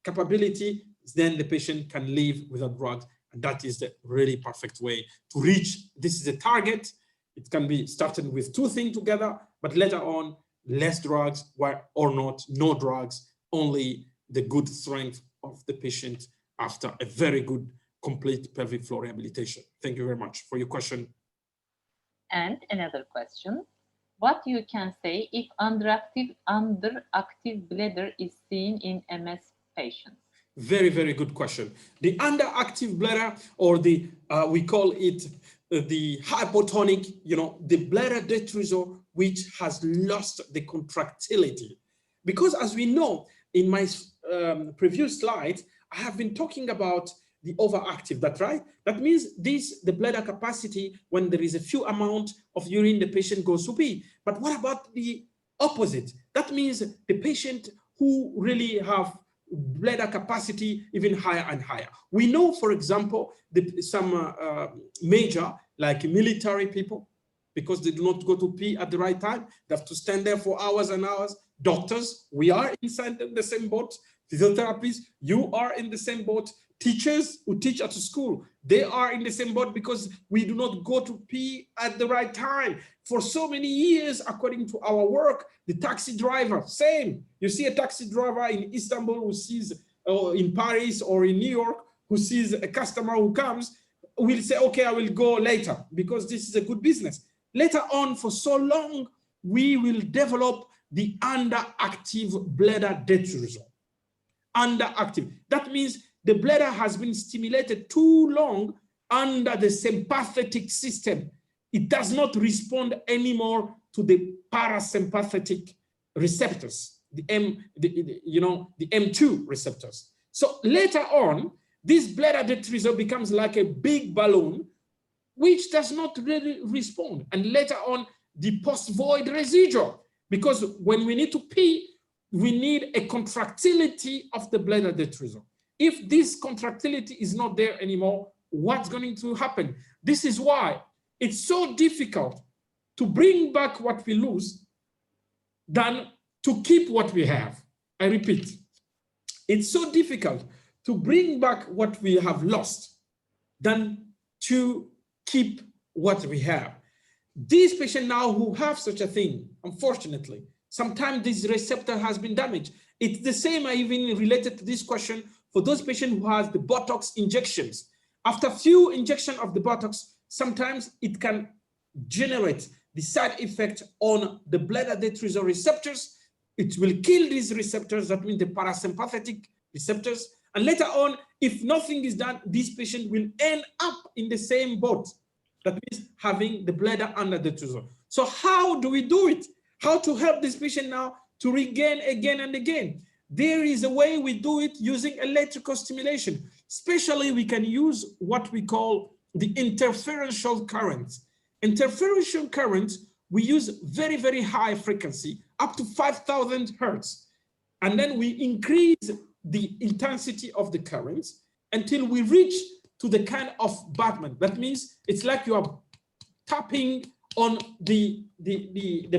capability, then the patient can live without drugs. And that is the really perfect way to reach. This is a target. It can be started with two things together, but later on, less drugs or not, no drugs, only the good strength of the patient after a very good, complete pelvic floor rehabilitation. Thank you very much for your question. And another question. What you can say if underactive bladder is seen in MS patients? Very, very good question. The underactive bladder, or the we call it the hypotonic, the bladder detrusor, which has lost the contractility. Because as we know, in my previous slide, I have been talking about the overactive, that's right? That means the bladder capacity, when there is a few amount of urine, the patient goes to pee. But what about the opposite? That means the patient who really have bladder capacity even higher and higher. We know, for example, some major, like military people, because they do not go to pee at the right time, they have to stand there for hours and hours. Doctors, we are inside the same boat. Physiotherapists, you are in the same boat. Teachers who teach at school, they are in the same boat because we do not go to pee at the right time. For so many years, according to our work, the taxi driver, same. You see a taxi driver in Istanbul who sees, or in Paris or in New York, who sees a customer who comes, will say, okay, I will go later because this is a good business. Later on, for so long, we will develop the underactive bladder detrusor. Underactive. That means the bladder has been stimulated too long under the sympathetic system. It does not respond anymore to the parasympathetic receptors, the M2 receptors. So later on, this bladder detrusor becomes like a big balloon, which does not really respond. And later on, the post-void residual, because when we need to pee, we need a contractility of the bladder detrusor. If this contractility is not there anymore, what's going to happen? This is why it's so difficult to bring back what we lose than to keep what we have. I repeat, it's so difficult to bring back what we have lost than to keep what we have. These patients now who have such a thing, unfortunately, sometimes this receptor has been damaged. It's the same, I even related to this question for those patients who have the Botox injections. After few injections of the Botox, sometimes it can generate the side effect on the bladder detrusor receptors. It will kill these receptors, that means the parasympathetic receptors. And later on, if nothing is done, this patient will end up in the same boat. That means having the bladder under the detrusor. So how do we do it? How to help this patient now to regain again and again? There is a way we do it using electrical stimulation. Especially we can use what we call the interferential currents. Interferential currents, we use very, very high frequency, up to 5,000 hertz. And then we increase the intensity of the currents until we reach to the kind of Batman. That means it's like you are tapping on the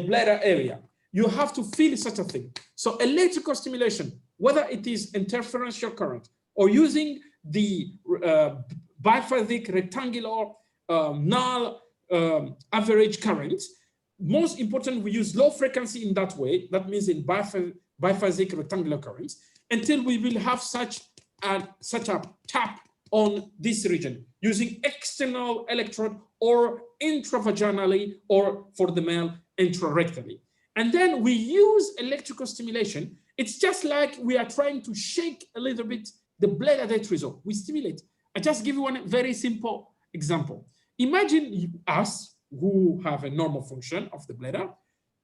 bladder area. You have to feel such a thing. So electrical stimulation, whether it is interferential current or using the biphasic rectangular null average current, most important, we use low frequency in that way. That means in biphasic rectangular currents, until we will have such a tap on this region using external electrode or intravaginally, or for the male intrarectally. And then we use electrical stimulation It's just like we are trying to shake a little bit the bladder detrusor. We stimulate. I just give you one very simple example. Imagine us who have a normal function of the bladder.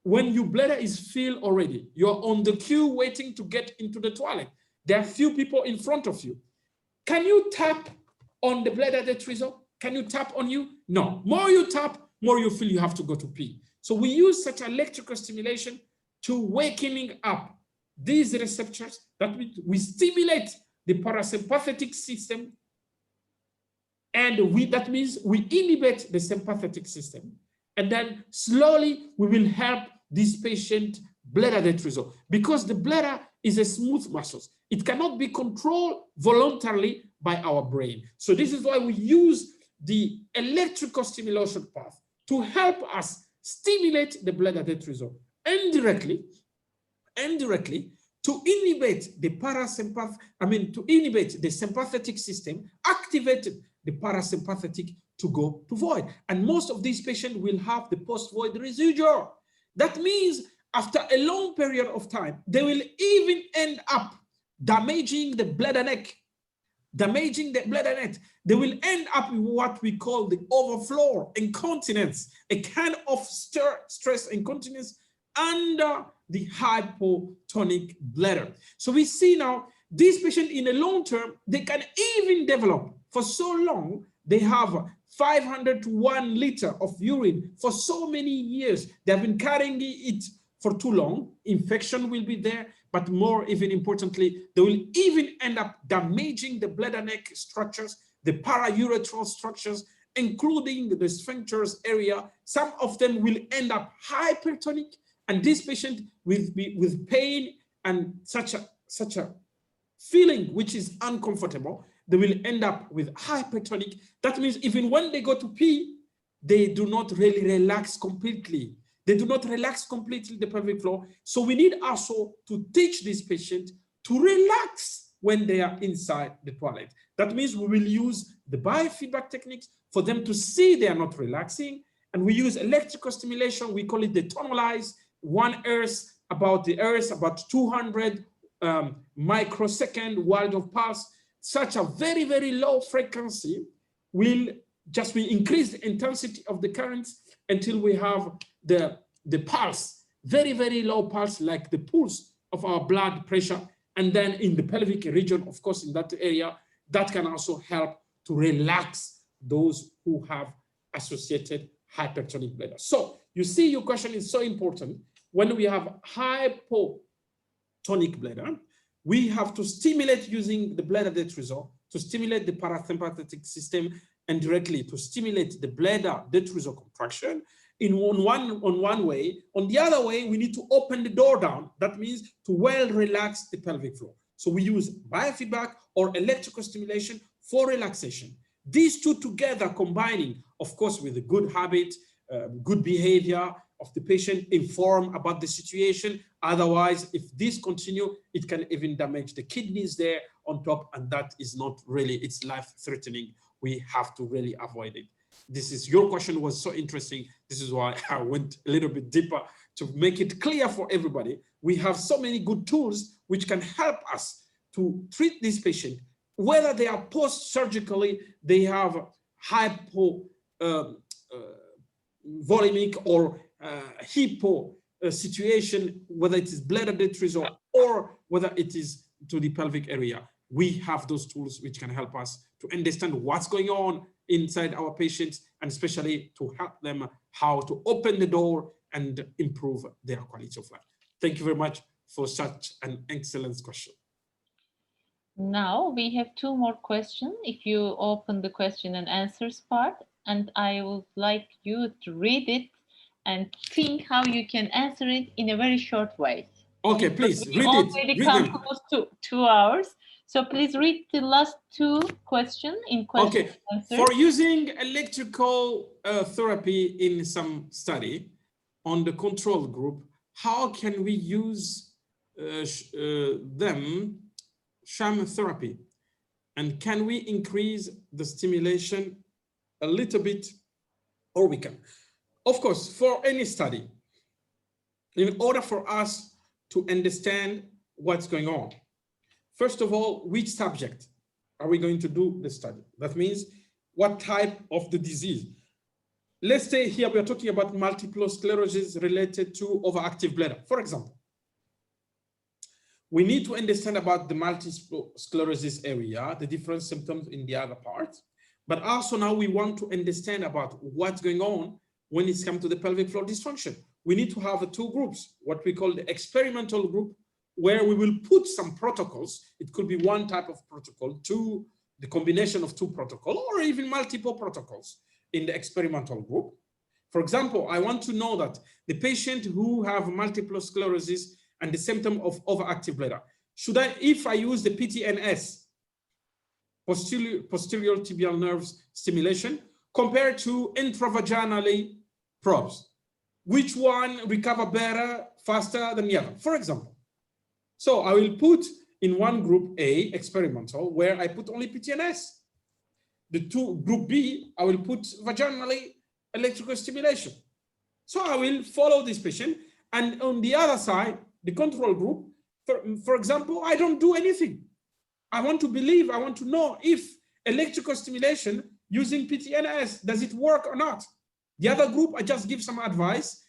When your bladder is filled already, you're on the queue waiting to get into the toilet. There are few people in front of you. Can you tap on the bladder detrusor? Can you tap on you? No. More you tap, more you feel you have to go to pee. So we use such electrical stimulation to wakening up these receptors. That we stimulate the parasympathetic system, and that means we inhibit the sympathetic system. And then slowly we will help this patient bladder detrusor, because the bladder is a smooth muscle. It cannot be controlled voluntarily by our brain. So this is why we use the electrical stimulation path to help us stimulate the bladder detrusor indirectly to inhibit the to inhibit the sympathetic system, activate the parasympathetic to go to void. And most of these patients will have the post-void residual. That means after a long period of time, they will even end up damaging the bladder neck. They will end up with what we call the overflow incontinence, a kind of stress incontinence under the hypotonic bladder. So we see now these patients in the long term, they can even develop for so long, they have 500 to 1 liter of urine for so many years. They have been carrying it for too long. Infection will be there, but more even importantly, they will even end up damaging the bladder neck structures, the paraureteral structures, including the sphincters area. Some of them will end up hypertonic, and this patient will be with pain and such a feeling which is uncomfortable. They will end up with hypertonic. That means even when they go to pee, they do not really relax completely. They do not relax completely the pelvic floor. So we need also to teach this patient to relax when they are inside the toilet. That means we will use the biofeedback techniques for them to see they are not relaxing. And we use electrical stimulation. We call it the tonalized 1 Hz, about 200 microsecond wide of pulse. Such a very, very low frequency will increase the intensity of the currents until we have the pulse, very, very low pulse, like the pulse of our blood pressure. And then in the pelvic region, of course, in that area, that can also help to relax those who have associated hypertonic bladder. So you see, your question is so important. When we have hypotonic bladder, we have to stimulate using the bladder detrusor to stimulate the parasympathetic system and directly to stimulate the bladder detrusor contraction on one way. On the other way, we need to open the door down. That means to well relax the pelvic floor. So we use biofeedback or electrical stimulation for relaxation. These two together combining, of course, with a good habit, good behavior of the patient, inform about the situation. Otherwise, if this continue, it can even damage the kidneys there on top, and that is not really, it's life-threatening. We have to really avoid it. Your question was so interesting. This is why I went a little bit deeper to make it clear for everybody. We have so many good tools which can help us to treat this patient, whether they are post-surgically, they have hypovolemic or hypo situation, whether it is bladder detrusor or whether it is to the pelvic area. We have those tools which can help us to understand what's going on inside our patients, and especially to help them how to open the door and improve their quality of life. Thank you very much for such an excellent question. Now we have 2 more questions. If you open the question and answers part, and I would like you to read it and think how you can answer it in a very short way. Okay, please read it. Already come close to 2 hours. So please read the last 2 questions in question. Okay, for using electrical therapy in some study on the control group, how can we use sham therapy? And can we increase the stimulation a little bit, or we can? Of course, for any study, in order for us to understand what's going on. First of all, which subject are we going to do the study? That means what type of the disease? Let's say here we are talking about multiple sclerosis related to overactive bladder, for example. We need to understand about the multiple sclerosis area, the different symptoms in the other parts, but also now we want to understand about what's going on when it's come to the pelvic floor dysfunction. We need to have two groups, what we call the experimental group, where we will put some protocols. It could be one type of protocol, the combination of two protocols, or even multiple protocols in the experimental group. For example, I want to know that the patient who have multiple sclerosis and the symptom of overactive bladder, should I, if I use the PTNS, posterior tibial nerves stimulation, compared to intravaginally probes, which one recover better, faster than the other, for example? So I will put in one group A, experimental, where I put only PTNS. The group B, I will put vaginally electrical stimulation. So I will follow this patient. And on the other side, the control group, for example, I don't do anything. I want to believe, I want to know if electrical stimulation using PTNS, does it work or not? The other group, I just give some advice,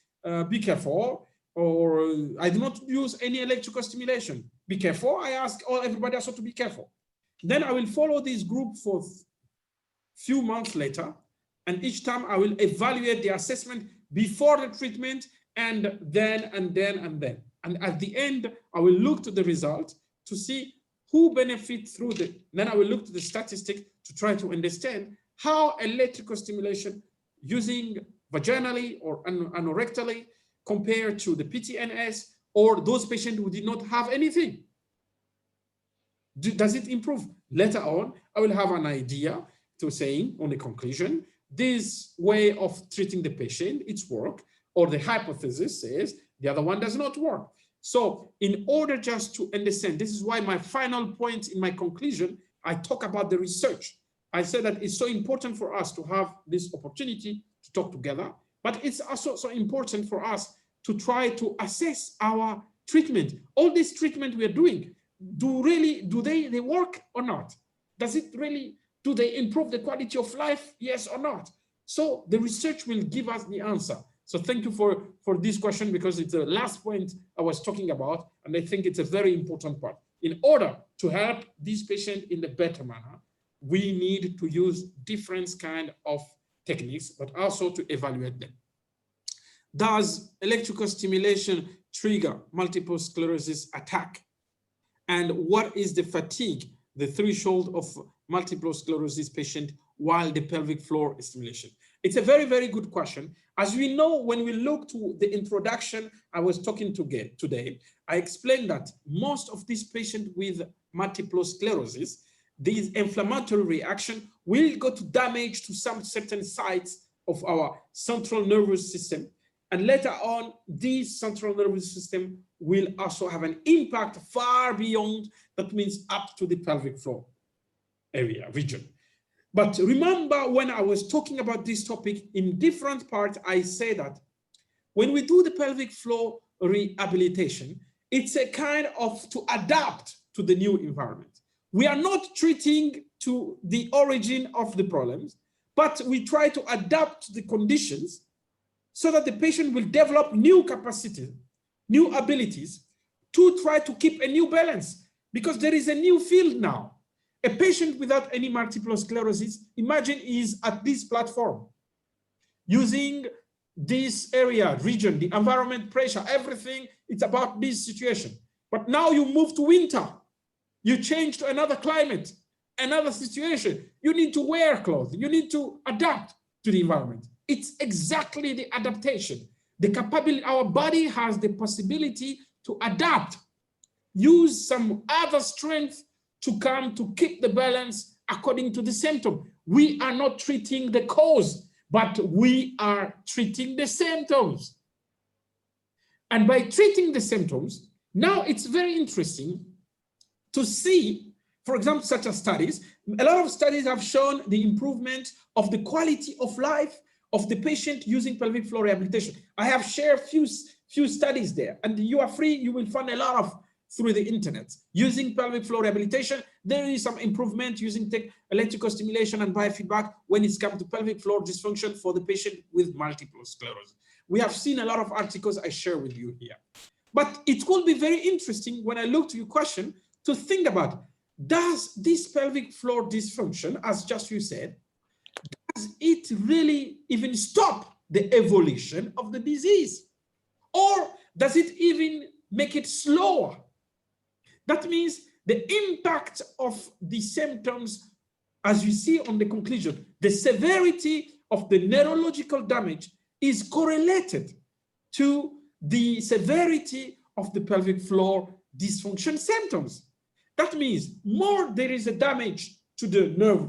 be careful, or I do not use any electrical stimulation. Be careful. I ask everybody also to be careful. Then I will follow this group for few months later, and each time I will evaluate the assessment before the treatment, and then. And at the end, I will look to the result to see who benefits through the, then I will look to the statistic to try to understand how electrical stimulation using vaginally or anorectally compared to the PTNS or those patients who did not have anything. Does it improve? Later on, I will have an idea to saying on the conclusion, this way of treating the patient, it's work, or the hypothesis says the other one does not work. So in order just to understand, this is why my final point in my conclusion, I talk about the research. I said that it's so important for us to have this opportunity to talk together, but it's also so important for us to try to assess our treatment. All this treatment we are doing, do they work or not? Does it really, do they improve the quality of life? Yes or not? So the research will give us the answer. So thank you for this question, because it's the last point I was talking about, and I think it's a very important part. In order to help this patient in a better manner, we need to use different kind of techniques, but also to evaluate them. Does electrical stimulation trigger multiple sclerosis attack? And what is the fatigue, the threshold of multiple sclerosis patient while the pelvic floor stimulation? It's a very, very good question. As we know, when we look to the introduction I was talking to today, I explained that most of these patients with multiple sclerosis, this inflammatory reaction will go to damage to some certain sites of our central nervous system. And later on, this central nervous system will also have an impact far beyond, that means up to the pelvic floor area, region. But remember, when I was talking about this topic in different parts, I say that when we do the pelvic floor rehabilitation, it's a kind of to adapt to the new environment. We are not treating to the origin of the problems, but we try to adapt to the conditions so that the patient will develop new capacity, new abilities to try to keep a new balance, because there is a new field now. A patient without any multiple sclerosis, imagine, is at this platform, using this area, region, the environment, pressure, everything, it's about this situation. But now you move to winter, you change to another climate, another situation. You need to wear clothes, you need to adapt to the environment. It's exactly the adaptation. The capability, our body has the possibility to adapt, use some other strength to come to keep the balance according to the symptom. We are not treating the cause, but we are treating the symptoms. And by treating the symptoms, now it's very interesting to see, for example, such as studies. A lot of studies have shown the improvement of the quality of life of the patient using pelvic floor rehabilitation. I have shared few studies there, and you are free, you will find a lot of through the internet. Using pelvic floor rehabilitation, there is some improvement using electrical stimulation and biofeedback when it's come to pelvic floor dysfunction for the patient with multiple sclerosis. We have seen a lot of articles I share with you here. But it will be very interesting when I look to your question to think about, does this pelvic floor dysfunction, as just you said, does it really even stop the evolution of the disease? Or does it even make it slower? That means the impact of the symptoms, as you see on the conclusion, the severity of the neurological damage is correlated to the severity of the pelvic floor dysfunction symptoms. That means more there is a damage to the nerve,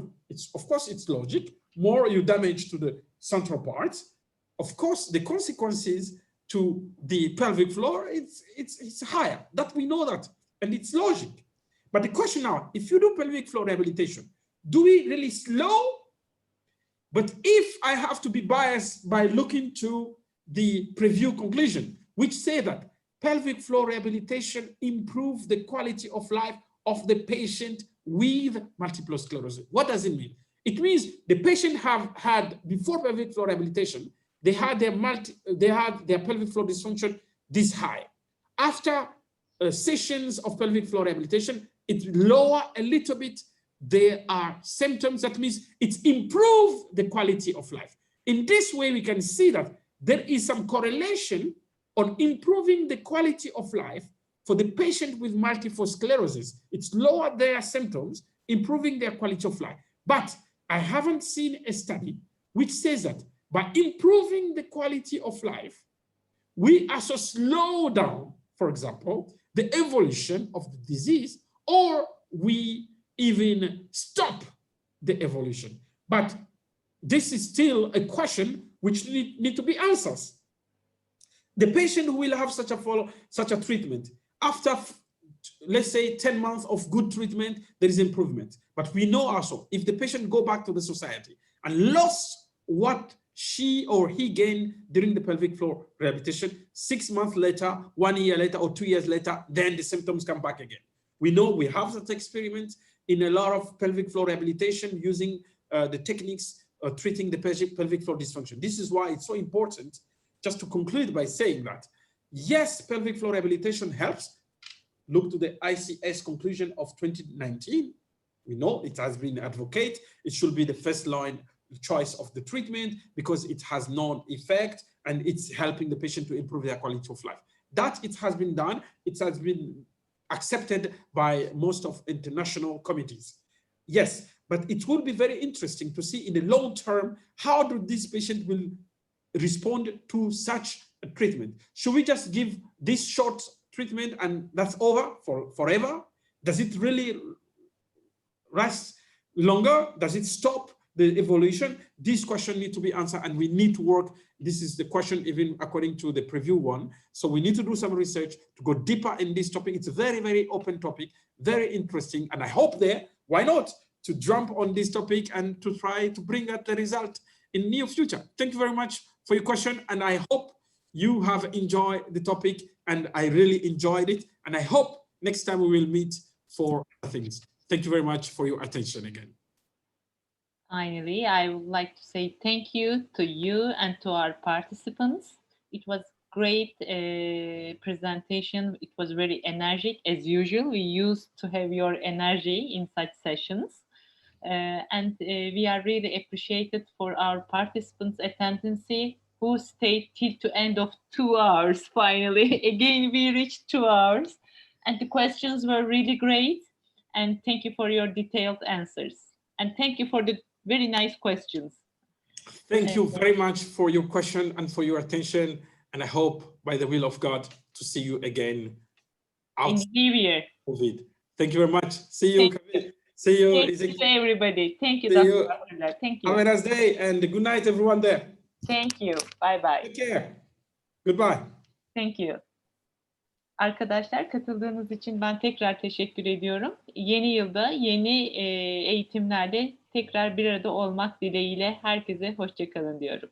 of course it's logic, more you damage to the central parts, of course the consequences to the pelvic floor, it's higher. That we know that, and it's logic. But the question now, if you do pelvic floor rehabilitation, do we really slow? But if I have to be biased by looking to the preview conclusion, which say that pelvic floor rehabilitation improves the quality of life of the patient with multiple sclerosis. What does it mean? It means the patient have had, before pelvic floor rehabilitation, they had their pelvic floor dysfunction this high. After sessions of pelvic floor rehabilitation, it lower a little bit. There are symptoms, that means it's improved the quality of life. In this way, we can see that there is some correlation on improving the quality of life for the patient with multiple sclerosis. It's lowered their symptoms, improving their quality of life. But I haven't seen a study which says that by improving the quality of life, we also slow down, for example, the evolution of the disease, or we even stop the evolution. But this is still a question which need to be answered. The patient who will have such a treatment, after, let's say, 10 months of good treatment, there is improvement. But we know also, if the patient go back to the society and lost what she or he gained during the pelvic floor rehabilitation, 6 months later, 1 year later, or 2 years later, then the symptoms come back again. We know we have that experiment in a lot of pelvic floor rehabilitation using the techniques treating the pelvic floor dysfunction. This is why it's so important, just to conclude by saying that, yes, pelvic floor rehabilitation helps. Look to the ICS conclusion of 2019. We know it has been advocated. It should be the first line choice of the treatment because it has no effect and it's helping the patient to improve their quality of life. That it has been done. It has been accepted by most of international committees. Yes, but it will be very interesting to see in the long term, how do this patient will respond to such a treatment? Should we just give this short treatment and that's over for forever? Does it really last longer? Does it stop the evolution? This question needs to be answered and we need to work. This is the question even according to the preview one. So we need to do some research to go deeper in this topic. It's a very, very open topic, very interesting. And I hope why not, to jump on this topic and to try to bring out the result in near future. Thank you very much for your question. And I hope you have enjoyed the topic and I really enjoyed it. And I hope next time we will meet for other things. Thank you very much for your attention again. Finally, I would like to say thank you to you and to our participants. It was great presentation. It was very energetic as usual. We used to have your energy in such sessions. And we are really appreciated for our participants' attendance who stayed till to end of 2 hours finally. Again, we reached 2 hours and the questions were really great. And thank you for your detailed answers. And thank you for the very nice questions. Thank you very much for your question and for your attention. And I hope by the will of God to see you again in New Year. COVID. Thank you very much. See you. See you. Thank you everybody. Thank you, Dr. Abdallahi. Thank you. Have a nice day and good night, everyone there. Thank you. Bye bye. Take care. Goodbye. Thank you. Arkadaşlar, katıldığınız için ben tekrar teşekkür ediyorum. Yeni yılda yeni eğitimlerle tekrar bir arada olmak dileğiyle herkese hoşça kalın diyorum.